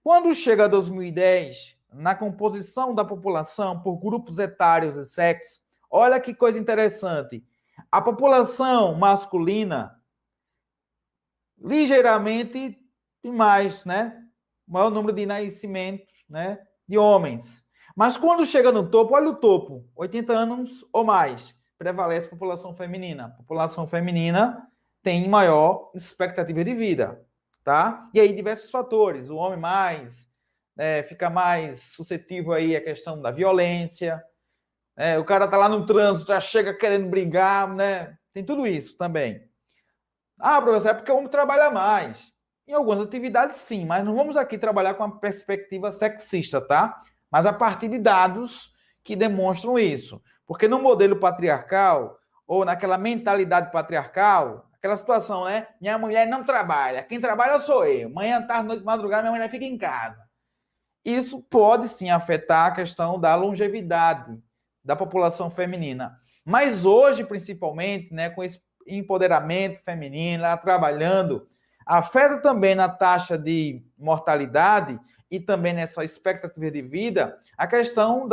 Quando chega a 2010, na composição da população por grupos etários e sexos, olha que coisa interessante. A população masculina ligeiramente tem mais, né? Maior número de nascimentos, né, de homens. Mas quando chega no topo, olha o topo, 80 anos ou mais, prevalece a população feminina. A população feminina tem maior expectativa de vida, tá? E aí diversos fatores, o homem mais, fica mais suscetível aí à questão da violência, o cara tá lá no trânsito, já chega querendo brigar, né? Tem tudo isso também. Ah, professor, é porque o homem trabalha mais. Em algumas atividades, sim, mas não vamos aqui trabalhar com uma perspectiva sexista, tá? Mas a partir de dados que demonstram isso. Porque no modelo patriarcal, ou naquela mentalidade patriarcal, aquela situação, né? Minha mulher não trabalha, quem trabalha sou eu. Manhã, tarde, noite, madrugada, minha mulher fica em casa. Isso pode, sim, afetar a questão da longevidade da população feminina. Mas hoje, principalmente, né, com esse empoderamento feminino, ela trabalhando, afeta também na taxa de mortalidade e também nessa expectativa de vida a questão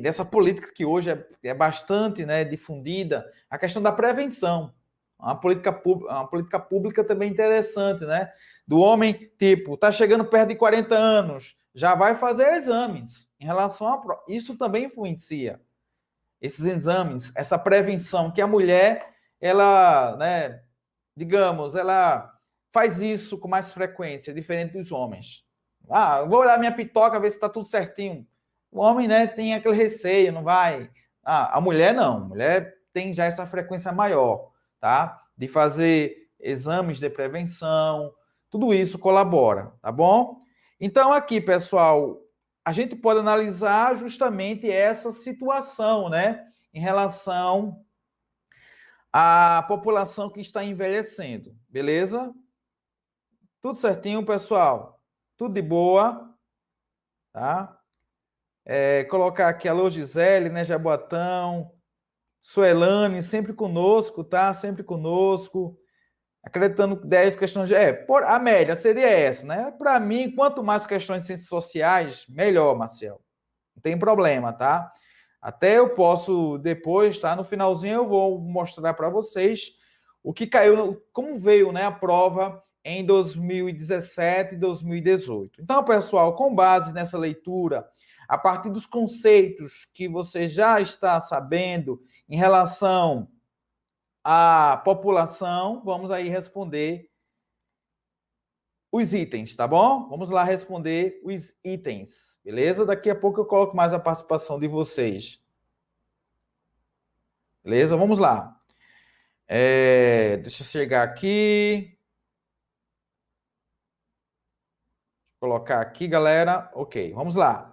dessa política que hoje é bastante, né, difundida, a questão da prevenção. Uma política pública também interessante, né? Do homem, tipo, tá chegando perto de 40 anos, já vai fazer exames em relação a... Isso também influencia. Esses exames, essa prevenção, que a mulher, ela, né, digamos, ela faz isso com mais frequência, diferente dos homens. Ah, eu vou olhar minha pitoca, ver se está tudo certinho. O homem, né, tem aquele receio, não vai. Ah, a mulher não. A mulher tem já essa frequência maior, tá? De fazer exames de prevenção. Tudo isso colabora, tá bom? Então, aqui, pessoal, a gente pode analisar justamente essa situação, né? Em relação à população que está envelhecendo, beleza? Tudo certinho, pessoal? Tudo de boa, tá? Colocar aqui a Gisele, né, Jaboatão, Suelane, sempre conosco, tá? Sempre conosco. Acreditando que 10 questões de... a média seria essa, né? Para mim, quanto mais questões de ciências sociais, melhor, Marcel. Não tem problema, tá? Até eu posso depois, tá? No finalzinho eu vou mostrar para vocês o que caiu, como veio, né, a prova em 2017 e 2018. Então, pessoal, com base nessa leitura, a partir dos conceitos que você já está sabendo em relação à população, vamos aí responder os itens, tá bom? Vamos lá responder os itens, beleza? Daqui a pouco eu coloco mais a participação de vocês. Beleza? Vamos lá. Deixa eu chegar aqui. Vou colocar aqui, galera. Ok, vamos lá.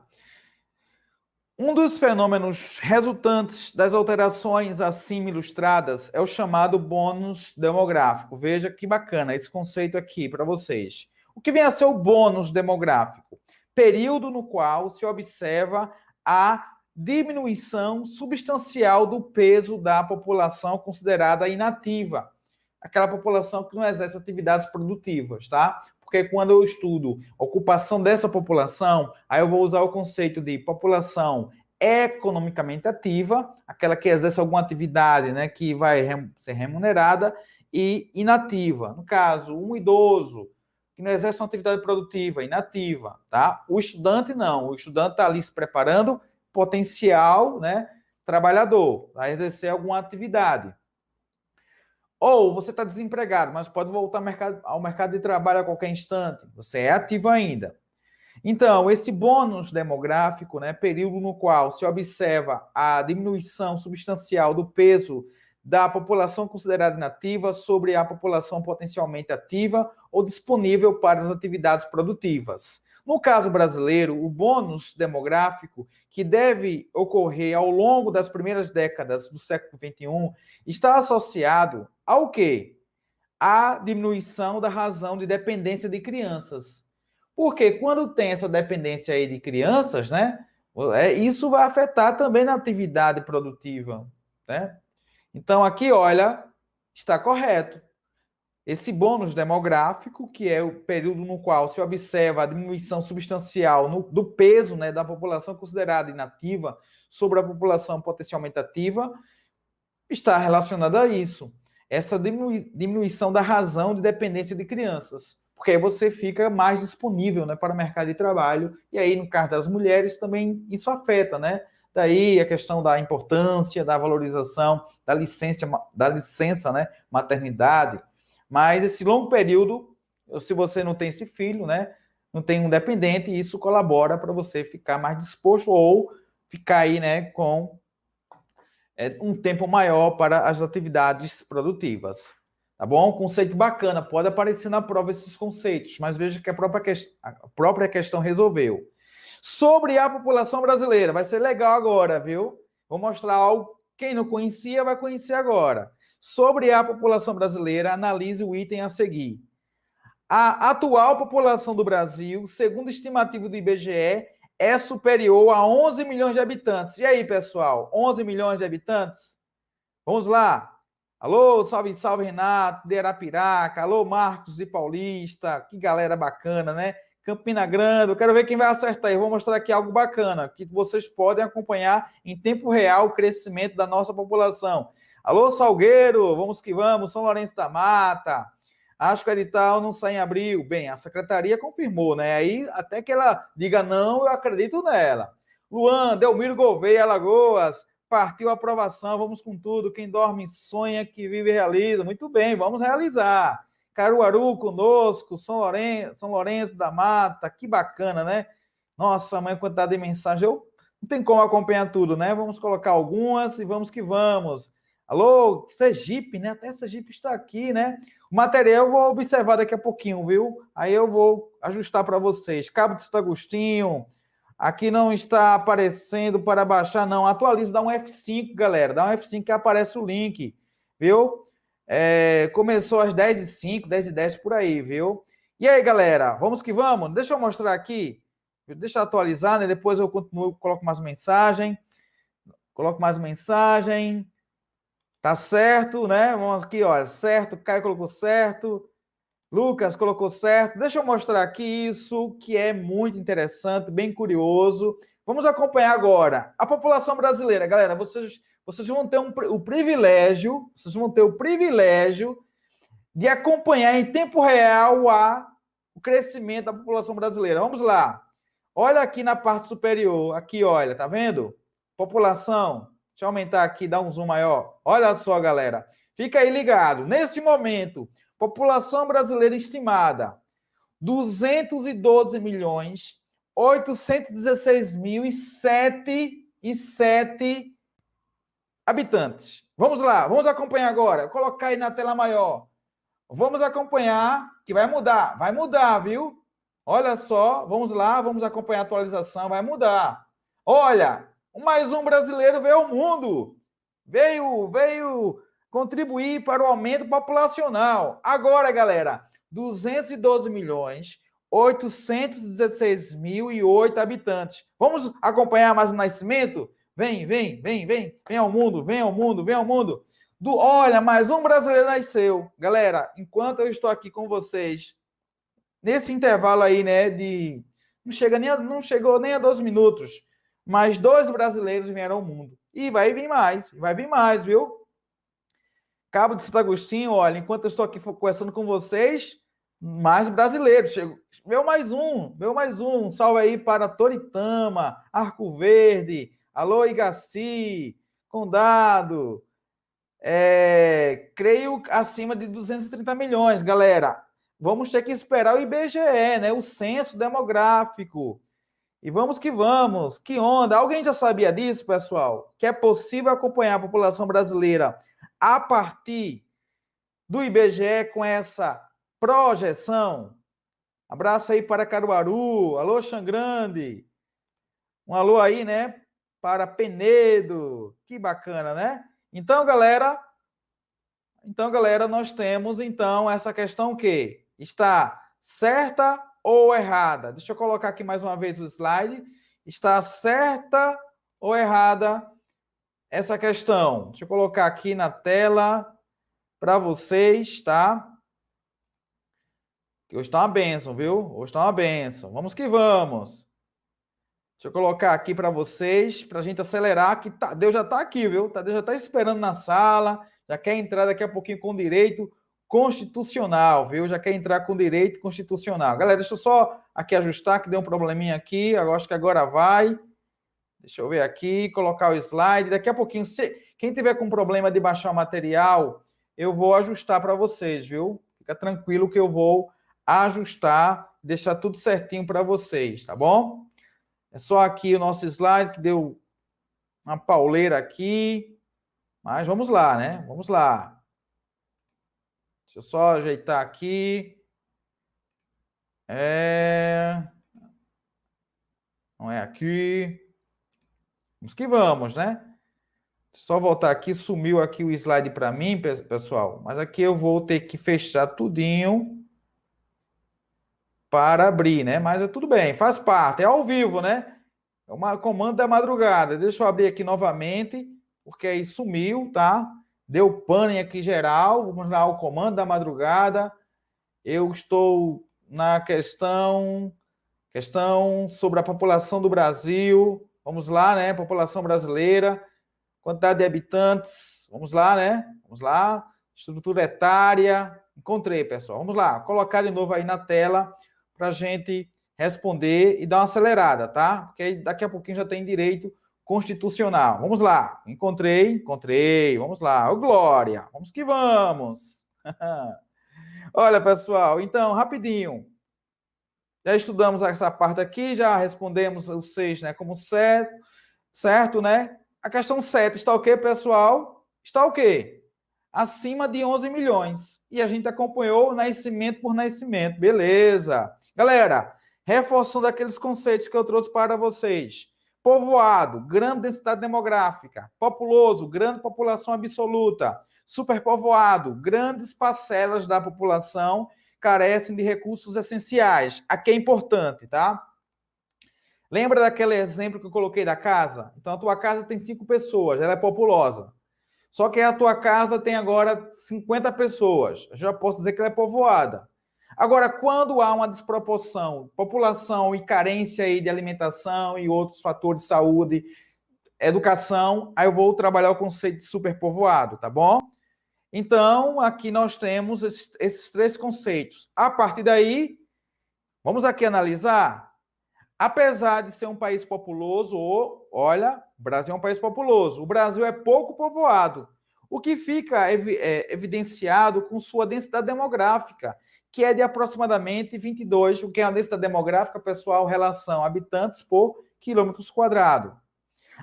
Um dos fenômenos resultantes das alterações acima ilustradas é o chamado bônus demográfico. Veja que bacana esse conceito aqui para vocês. O que vem a ser o bônus demográfico? Período no qual se observa a diminuição substancial do peso da população considerada inativa. Aquela população que não exerce atividades produtivas, tá? Porque quando eu estudo ocupação dessa população, aí eu vou usar o conceito de população economicamente ativa, aquela que exerce alguma atividade, né, que vai ser remunerada, e inativa. No caso, um idoso que não exerce uma atividade produtiva, inativa, tá? O estudante não, o estudante está ali se preparando, potencial, né, trabalhador, a exercer alguma atividade. Ou você está desempregado, mas pode voltar ao mercado de trabalho a qualquer instante. Você é ativo ainda. Então, esse bônus demográfico, né, período no qual se observa a diminuição substancial do peso da população considerada inativa sobre a população potencialmente ativa ou disponível para as atividades produtivas. No caso brasileiro, o bônus demográfico, que deve ocorrer ao longo das primeiras décadas do século XXI, está associado ao quê? À diminuição da razão de dependência de crianças. Porque quando tem essa dependência aí de crianças, né, isso vai afetar também na atividade produtiva, né? Então, aqui, olha, está correto. Esse bônus demográfico, que é o período no qual se observa a diminuição substancial do peso, né, da população considerada inativa sobre a população potencialmente ativa, está relacionado a isso. Essa diminuição da razão de dependência de crianças. Porque aí você fica mais disponível, né, para o mercado de trabalho. E aí, no caso das mulheres, também isso afeta, né? Daí a questão da importância, da valorização, da licença, né, maternidade. Mas esse longo período, se você não tem esse filho, né, não tem um dependente, isso colabora para você ficar mais disposto ou ficar aí, né, com um tempo maior para as atividades produtivas. Tá bom? Conceito bacana, pode aparecer na prova esses conceitos, mas veja que a própria questão resolveu. Sobre a população brasileira, vai ser legal agora, viu? Vou mostrar algo, quem não conhecia vai conhecer agora. Sobre a população brasileira, analise o item a seguir. A atual população do Brasil, segundo a estimativa do IBGE, é superior a 11 milhões de habitantes. E aí, pessoal? 11 milhões de habitantes? Vamos lá. Alô, salve, salve, Renato, de Arapiraca. Alô, Marcos de Paulista. Que galera bacana, né? Campina Grande. Eu quero ver quem vai acertar aí. Eu vou mostrar aqui algo bacana, que vocês podem acompanhar em tempo real o crescimento da nossa população. Alô, Salgueiro, vamos que vamos. São Lourenço da Mata. Acho que o edital não sai em abril. Bem, a secretaria confirmou, né? Aí, até que ela diga não, eu acredito nela. Luan, Delmiro Gouveia, Alagoas. Partiu a aprovação, vamos com tudo. Quem dorme sonha, que vive e realiza. Muito bem, vamos realizar. Caruaru conosco, São Lourenço da Mata, que bacana, né? Nossa, mãe, quantidade de mensagem. Eu não tem como acompanhar tudo, né? Vamos colocar algumas e vamos que vamos. Alô, Sergipe, né? Até Sergipe está aqui, né? O material eu vou observar daqui a pouquinho, viu? Aí eu vou ajustar para vocês. Cabo de Santo Agostinho. Aqui não está aparecendo para baixar, não. Atualiza, dá um F5, galera. Dá um F5 que aparece o link, viu? Começou às 10h05, 10h10 por aí, viu? E aí, galera, vamos que vamos? Deixa eu mostrar aqui. Deixa eu atualizar, né? Depois eu continuo, coloco mais mensagem. Coloco mais mensagem. Tá certo, né? Vamos aqui, olha. Certo, Caio colocou certo. Lucas colocou certo. Deixa eu mostrar aqui isso, que é muito interessante, bem curioso. Vamos acompanhar agora. A população brasileira, galera, vocês vão ter o privilégio de acompanhar em tempo real o crescimento da população brasileira. Vamos lá. Olha aqui na parte superior, aqui, olha, tá vendo? População. Deixa eu aumentar aqui, dar um zoom maior. Olha só, galera. Fica aí ligado. Nesse momento, população brasileira estimada, 212 milhões, 816 mil e 7 habitantes. Vamos lá, vamos acompanhar agora. Vou colocar aí na tela maior. Vamos acompanhar, que vai mudar, viu? Olha só, vamos lá, vamos acompanhar a atualização, vai mudar. Olha, mais um brasileiro veio ao mundo. Veio contribuir para o aumento populacional. Agora, galera, 212 milhões, 816 mil e 8 habitantes. Vamos acompanhar mais um nascimento? Vem ao mundo. Olha, mais um brasileiro nasceu. Galera, enquanto eu estou aqui com vocês, nesse intervalo aí, né, não chegou nem a 12 minutos, mas 2 brasileiros vieram ao mundo. E vai vir mais, viu? Cabo de Santo Agostinho, olha, enquanto eu estou aqui conversando com vocês, mais brasileiros. Veio mais um. Salve aí para Toritama, Arco Verde, alô, Igaci, Condado. Creio acima de 230 milhões, galera. Vamos ter que esperar o IBGE, né? O censo demográfico. E vamos que vamos. Que onda. Alguém já sabia disso, pessoal? Que é possível acompanhar a população brasileira a partir do IBGE com essa projeção? Abraço aí para Caruaru. Alô, Xangrande. Um alô aí, né? Para Penedo. Que bacana, né? Então, galera, nós temos, então, essa questão que está certa ou errada? Deixa eu colocar aqui mais uma vez o slide. Está certa ou errada essa questão? Deixa eu colocar aqui na tela para vocês, tá? Que hoje está uma bênção, viu? Hoje está uma bênção. Vamos que vamos. Deixa eu colocar aqui para vocês, para a gente acelerar, que Deus já está aqui, viu? Deus já está esperando na sala, já quer entrar daqui a pouquinho com direito constitucional, viu? Já quer entrar com direito constitucional. Galera, deixa eu só aqui ajustar, que deu um probleminha aqui, eu acho que agora vai. Deixa eu ver aqui, colocar o slide. Daqui a pouquinho, quem tiver com problema de baixar o material, eu vou ajustar para vocês, viu? Fica tranquilo que eu vou ajustar, deixar tudo certinho para vocês, tá bom? É só aqui o nosso slide, que deu uma pauleira aqui. Mas vamos lá, né? Vamos lá. Deixa eu só ajeitar aqui. Não é aqui. Vamos que vamos, né? Só voltar aqui. Sumiu aqui o slide para mim, pessoal. Mas aqui eu vou ter que fechar tudinho para abrir, né? Mas é tudo bem, faz parte. É ao vivo, né? É o comando da madrugada. Deixa eu abrir aqui novamente, porque aí sumiu, tá? Deu pane aqui geral. Vamos lá, o comando da madrugada. Eu estou na questão sobre a população do Brasil. Vamos lá, né? População brasileira, quantidade de habitantes. Vamos lá, né? Vamos lá. Estrutura etária. Encontrei, pessoal. Vamos lá. Colocar de novo aí na tela para a gente responder e dar uma acelerada, tá? Porque aí daqui a pouquinho já tem direito constitucional. Vamos lá. Encontrei. Vamos lá. Ô, Glória. Vamos que vamos. Olha, pessoal. Então, rapidinho. Já estudamos essa parte aqui, já respondemos o 6, né, como certo, né? A questão 7 está o quê, pessoal? Está o quê? Acima de 11 milhões. E a gente acompanhou nascimento por nascimento. Beleza. Galera, reforçando aqueles conceitos que eu trouxe para vocês. Povoado, grande densidade demográfica. Populoso, grande população absoluta. Superpovoado, grandes parcelas da população carecem de recursos essenciais. Aqui é importante, tá? Lembra daquele exemplo que eu coloquei da casa? Então, a tua casa tem 5 pessoas, ela é populosa. Só que a tua casa tem agora 50 pessoas. Eu já posso dizer que ela é povoada. Agora, quando há uma desproporção, população e carência aí de alimentação e outros fatores de saúde, educação, aí eu vou trabalhar o conceito de superpovoado, tá bom? Então, aqui nós temos esses 3 conceitos. A partir daí, vamos aqui analisar. Apesar de ser um país populoso, olha, o Brasil é um país populoso. O Brasil é pouco povoado, o que fica evidenciado com sua densidade demográfica, que é de aproximadamente 22, o que é a densidade demográfica, pessoal, relação habitantes por quilômetros quadrados.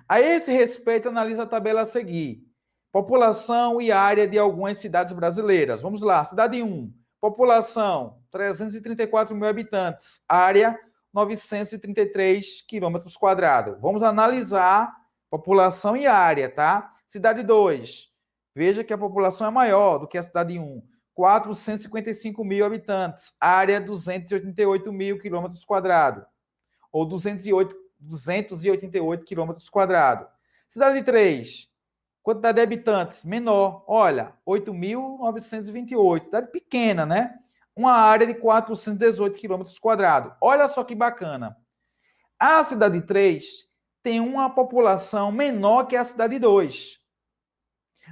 A esse respeito, analisa a tabela a seguir. População e área de algumas cidades brasileiras. Vamos lá, cidade 1. População, 334 mil habitantes. Área, 933 quilômetros quadrados. Vamos analisar população e área, tá? Cidade 2. Veja que a população é maior do que a cidade 1. 455 mil habitantes. Área, 288 mil quilômetros quadrados. Ou 288 quilômetros quadrados. Cidade 3. Quantidade de habitantes, menor. Olha, 8.928. Cidade pequena, né? Uma área de 418 quilômetros quadrados. Olha só que bacana. A cidade 3 tem uma população menor que a cidade 2.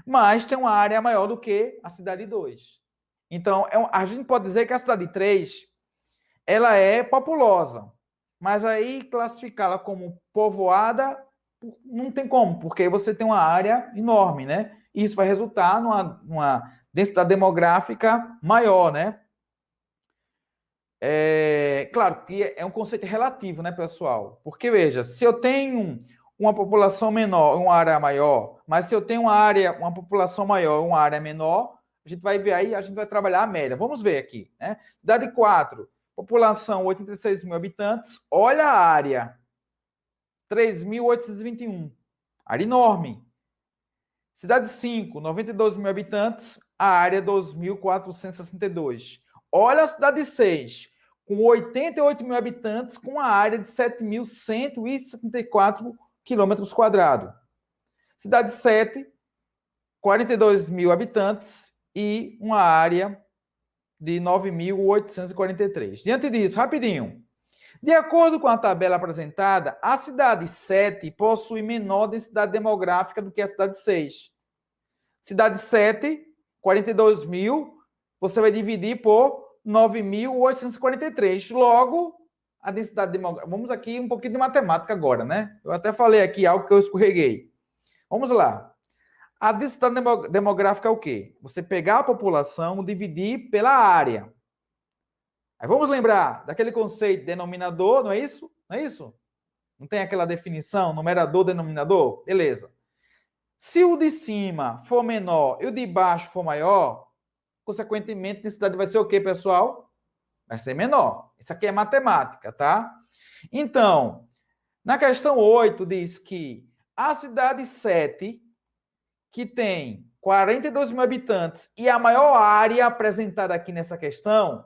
Mas tem uma área maior do que a cidade 2. Então, a gente pode dizer que a cidade 3 ela é populosa. Mas aí classificá-la como povoada não tem como, porque você tem uma área enorme, né? E isso vai resultar numa densidade demográfica maior, né? Claro que é um conceito relativo, né, pessoal? Porque, veja, se eu tenho uma população menor, uma área maior, mas se eu tenho uma população maior, uma área menor, a gente vai ver aí, a gente vai trabalhar a média. Vamos ver aqui, né? Cidade 4, população 86 mil habitantes, olha a área, 3.821. Área enorme. Cidade 5, 92 mil habitantes, a área 2.462. Olha a cidade 6, com 88 mil habitantes, com a área de 7.174 quilômetros quadrados. Cidade 7, 42 mil habitantes e uma área de 9.843. Diante disso, rapidinho. De acordo com a tabela apresentada, a cidade 7 possui menor densidade demográfica do que a cidade 6. Cidade 7, 42 mil, você vai dividir por 9.843. Logo, a densidade demográfica... Vamos aqui um pouquinho de matemática agora, né? Eu até falei aqui algo que eu escorreguei. Vamos lá. A densidade demográfica é o quê? Você pegar a população, dividir pela área. Aí vamos lembrar daquele conceito de denominador, não é isso? Não é isso? Não tem aquela definição, numerador, denominador? Beleza. Se o de cima for menor e o de baixo for maior, consequentemente, a densidade vai ser o quê, pessoal? Vai ser menor. Isso aqui é matemática, tá? Então, na questão 8, diz que a cidade 7, que tem 42 mil habitantes e a maior área apresentada aqui nessa questão,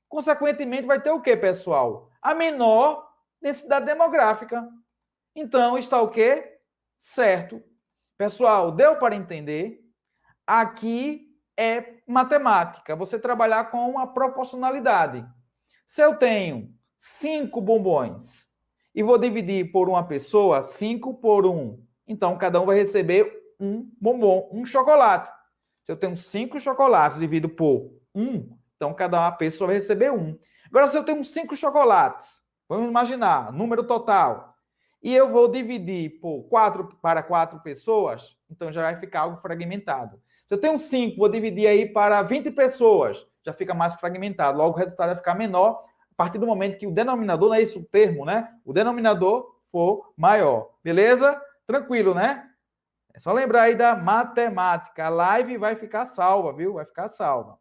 consequentemente, vai ter o quê, pessoal? A menor densidade demográfica. Então, está o quê? Certo. Pessoal, deu para entender? Aqui é matemática, você trabalhar com a proporcionalidade. Se eu tenho 5 bombons e vou dividir por uma pessoa, 5 por 1, então cada um vai receber um bombom, um chocolate. Se eu tenho 5 chocolates, divido por 1, então cada pessoa vai receber um. Agora, se eu tenho 5 chocolates, vamos imaginar, número total, e eu vou dividir por 4 para 4 pessoas, então já vai ficar algo fragmentado. Se eu tenho 5, vou dividir aí para 20 pessoas, já fica mais fragmentado. Logo, o resultado vai ficar menor a partir do momento que o denominador, não é isso o termo, né? O denominador for maior. Beleza? Tranquilo, né? É só lembrar aí da matemática. A live vai ficar salva, viu? Vai ficar salva.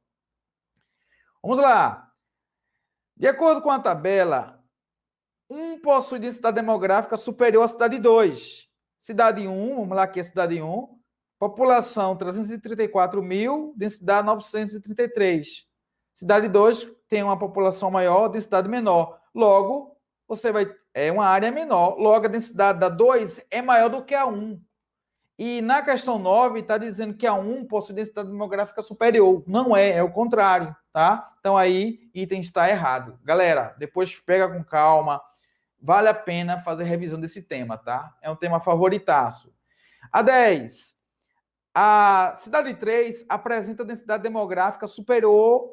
Vamos lá. De acordo com a tabela, 1 possui densidade demográfica superior à cidade 2. Cidade 1, vamos lá aqui a cidade 1, população 334 mil, densidade 933. Cidade 2 tem uma população maior, densidade menor. Logo, você vai uma área menor. Logo, a densidade da 2 é maior do que a 1. E na questão 9 está dizendo que a 1 possui densidade demográfica superior. Não é, é o contrário, tá? Então aí, item está errado. Galera, depois pega com calma. Vale a pena fazer revisão desse tema, tá? É um tema favoritaço. A 10. A cidade 3 apresenta densidade demográfica superior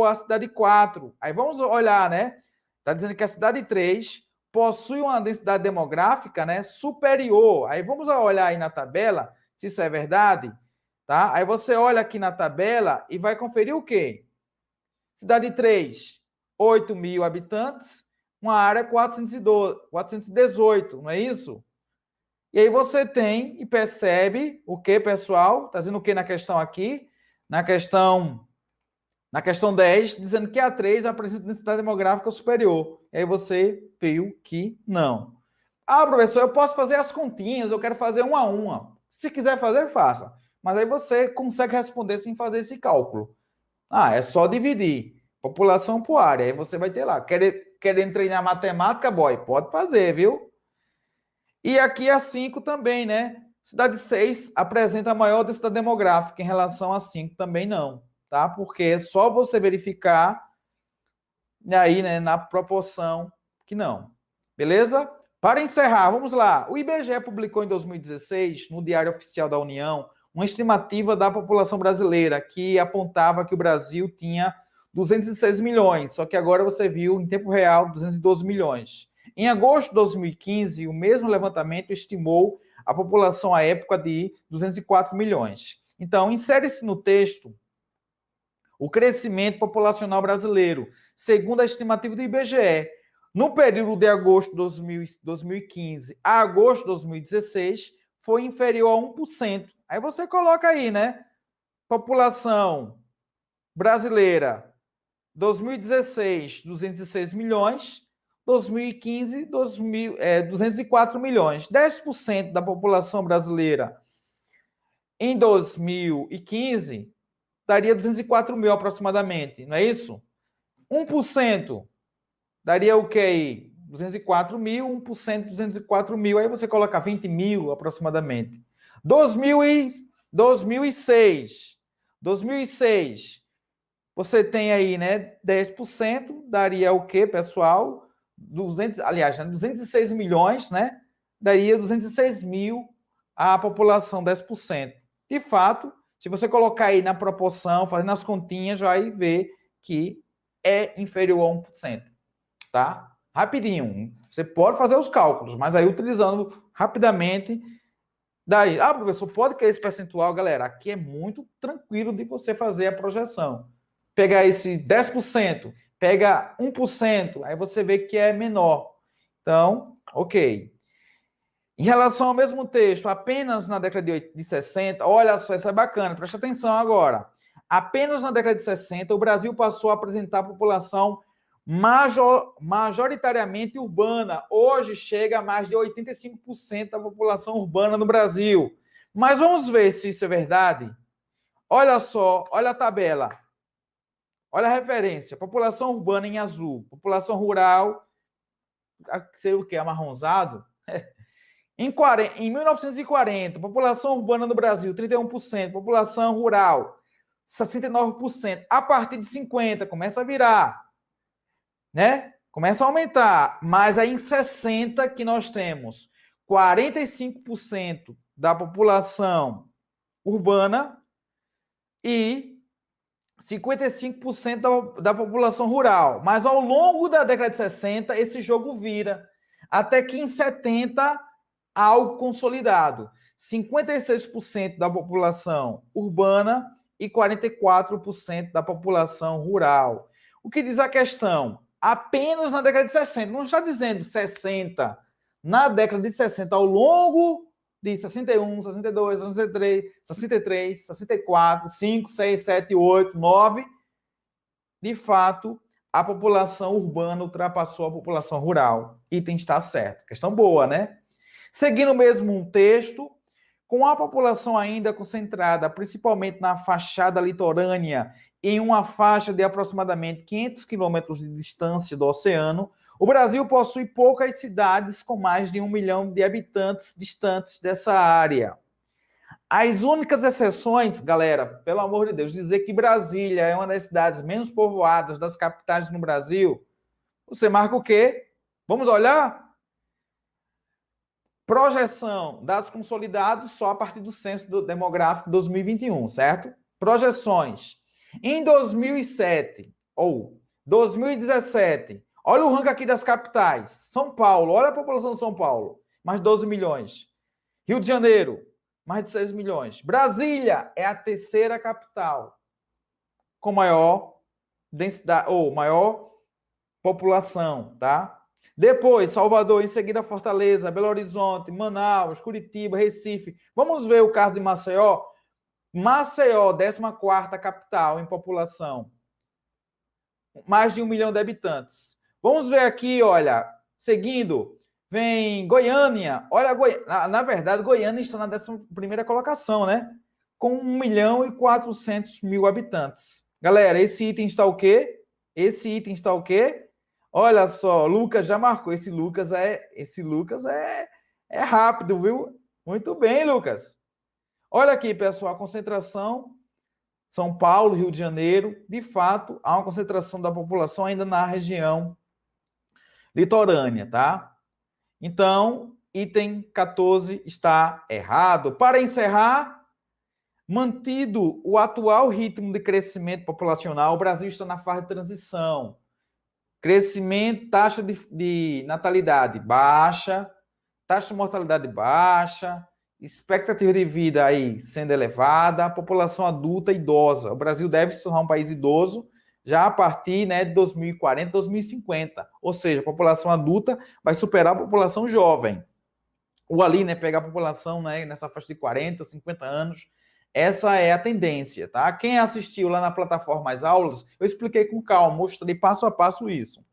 à cidade 4. Aí vamos olhar, né? Está dizendo que a cidade 3 possui uma densidade demográfica, né, superior. Aí vamos olhar aí na tabela se isso é verdade, tá? Aí você olha aqui na tabela e vai conferir o quê? Cidade 3, 8 mil habitantes, uma área 418, não é isso? E aí você tem e percebe o que, pessoal? Está dizendo o que na questão aqui? Na questão 10, dizendo que a 3 apresenta densidade demográfica superior. E aí você viu que não. Ah, professor, eu posso fazer as continhas, eu quero fazer uma a uma. Se quiser fazer, faça. Mas aí você consegue responder sem fazer esse cálculo. Ah, é só dividir população por área. Aí você vai ter lá. Querendo treinar matemática, boy? Pode fazer, viu? E aqui a 5 também, né? Cidade 6 apresenta maior densidade demográfica em relação a 5 também não, tá? Porque é só você verificar aí, né, na proporção que não. Beleza? Para encerrar, vamos lá. O IBGE publicou em 2016, no Diário Oficial da União, uma estimativa da população brasileira que apontava que o Brasil tinha 206 milhões, só que agora você viu em tempo real 212 milhões. Em agosto de 2015, o mesmo levantamento estimou a população à época de 204 milhões. Então, insere-se no texto o crescimento populacional brasileiro, segundo a estimativa do IBGE. No período de agosto de 2015 a agosto de 2016, foi inferior a 1%. Aí você coloca aí, né? População brasileira, 2016, 206 milhões, 2015, 204 milhões. 10% da população brasileira em 2015 daria 204 mil aproximadamente, não é isso? 1% daria o quê? 204 mil, 1% 204 mil, aí você coloca 20 mil aproximadamente. 2006, você tem aí, né, 10%, daria o quê, pessoal? 206 milhões, né? Daria 206 mil a população, 10%. De fato, se você colocar aí na proporção, fazendo as continhas, vai ver que é inferior a 1%, tá? Rapidinho. Você pode fazer os cálculos, mas aí utilizando rapidamente. Daí, professor, pode que esse percentual, galera, aqui é muito tranquilo de você fazer a projeção. Pegar esse 10%, pega 1%, aí você vê que é menor. Então, ok. Em relação ao mesmo texto, apenas na década de 60, olha só, isso é bacana, presta atenção agora. Apenas na década de 60, o Brasil passou a apresentar população majoritariamente urbana. Hoje chega a mais de 85% da população urbana no Brasil. Mas vamos ver se isso é verdade. Olha só, olha a tabela. Olha a referência. População urbana em azul. População rural, sei o que, amarronzado. Em 1940, população urbana no Brasil, 31%, população rural, 69%. A partir de 50, começa a virar, né? Começa a aumentar. Mas aí em 60 que nós temos 45% da população urbana e 55% da população rural. Mas ao longo da década de 60, esse jogo vira. Até que em 70, algo consolidado. 56% da população urbana e 44% da população rural. O que diz a questão? Apenas na década de 60, não está dizendo 60, na década de 60, ao longo de 61, 62, 63, 64, 5, 6, 7, 8, 9, de fato, a população urbana ultrapassou a população rural. Item está certo. Questão boa, né? Seguindo mesmo um texto, com a população ainda concentrada principalmente na fachada litorânea, em uma faixa de aproximadamente 500 quilômetros de distância do oceano, o Brasil possui poucas cidades com mais de 1 milhão de habitantes distantes dessa área. As únicas exceções, galera, pelo amor de Deus, dizer que Brasília é uma das cidades menos povoadas das capitais no Brasil, você marca o quê? Vamos olhar? Projeção, dados consolidados só a partir do Censo Demográfico 2021, certo? Projeções. Em 2007 ou 2017, olha o ranking aqui das capitais. São Paulo, olha a população de São Paulo, mais de 12 milhões. Rio de Janeiro, mais de 6 milhões. Brasília é a terceira capital com maior densidade ou maior população, tá? Depois, Salvador, em seguida Fortaleza, Belo Horizonte, Manaus, Curitiba, Recife. Vamos ver o caso de Maceió. Maceió, 14ª capital em população. Mais de 1 milhão de habitantes. Vamos ver aqui, olha, seguindo, vem Goiânia. Olha, na verdade, Goiânia está na 11ª colocação, né? Com 1 milhão e 400 mil habitantes. Galera, esse item está o quê? Esse item está o quê? Olha só, Lucas já marcou. Esse Lucas é rápido, viu? Muito bem, Lucas. Olha aqui, pessoal, a concentração São Paulo, Rio de Janeiro, de fato, há uma concentração da população ainda na região litorânea, tá? Então, item 14 está errado. Para encerrar, mantido o atual ritmo de crescimento populacional, o Brasil está na fase de transição. Crescimento, taxa de natalidade baixa, taxa de mortalidade baixa, expectativa de vida aí sendo elevada, população adulta e idosa. O Brasil deve se tornar um país idoso já a partir, né, de 2040, 2050. Ou seja, a população adulta vai superar a população jovem. Ou ali, né, pegar a população, né, nessa faixa de 40, 50 anos. Essa é a tendência, tá? Quem assistiu lá na plataforma as aulas, eu expliquei com calma, mostrei passo a passo isso.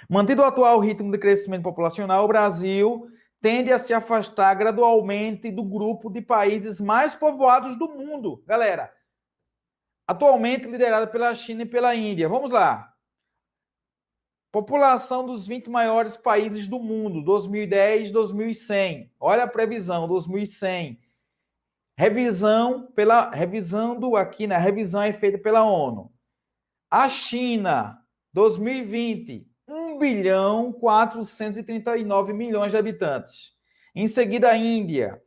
Mantido o atual ritmo de crescimento populacional, o Brasil tende a se afastar gradualmente do grupo de países mais povoados do mundo. Galera, atualmente liderado pela China e pela Índia. Vamos lá. População dos 20 maiores países do mundo, 2010, 2100. Olha a previsão, 2100. Revisando aqui, né? A revisão é feita pela ONU. A China, 2020, 1 bilhão 439 milhões de habitantes. Em seguida, a Índia,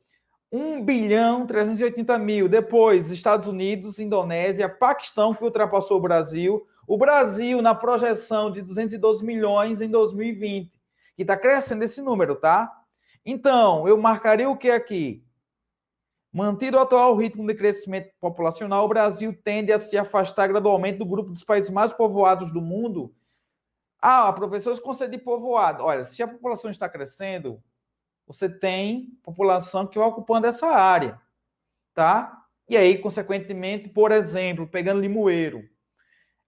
1 bilhão 380 mil. Depois, Estados Unidos, Indonésia, Paquistão, que ultrapassou o Brasil. O Brasil, na projeção de 212 milhões em 2020. Que está crescendo esse número, tá? Então, eu marcaria o que aqui? Mantido o atual ritmo de crescimento populacional, o Brasil tende a se afastar gradualmente do grupo dos países mais povoados do mundo. Ah, professores, conceito de povoado. Olha, se a população está crescendo, você tem população que vai ocupando essa área, tá? E aí, consequentemente, por exemplo, pegando Limoeiro,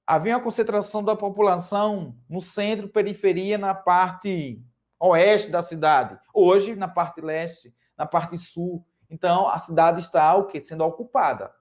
havia uma concentração da população no centro, periferia, na parte oeste da cidade. Hoje, na parte leste, na parte sul. Então, a cidade está o quê? Sendo ocupada.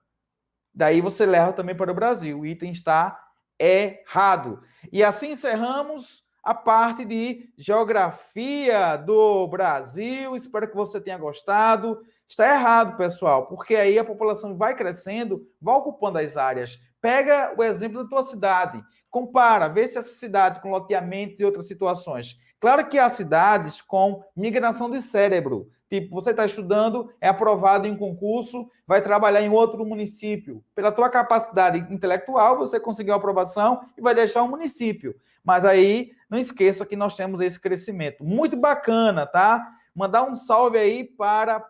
Daí você leva também para o Brasil. O item está errado. E assim encerramos a parte de geografia do Brasil. Espero que você tenha gostado. Está errado, pessoal, porque aí a população vai crescendo, vai ocupando as áreas. Pega o exemplo da tua cidade, compara, vê se essa cidade com loteamentos e outras situações. Claro que há cidades com migração de cérebro. Tipo, você está estudando, é aprovado em um concurso, vai trabalhar em outro município. Pela tua capacidade intelectual, você conseguiu a aprovação e vai deixar o município. Mas aí, não esqueça que nós temos esse crescimento. Muito bacana, tá? Mandar um salve aí para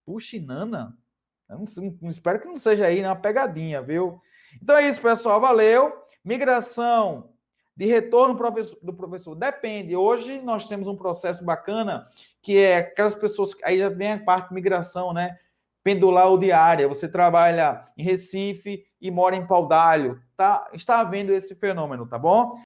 Puxinana. Eu não espero que não seja aí, né? Uma pegadinha, viu? Então é isso, pessoal. Valeu. Migração de retorno do professor depende. Hoje nós temos um processo bacana que é aquelas pessoas. Aí já vem a parte de migração, né? Pendular ou diária. Você trabalha em Recife e mora em Paudalho. Tá? Está havendo esse fenômeno, tá bom?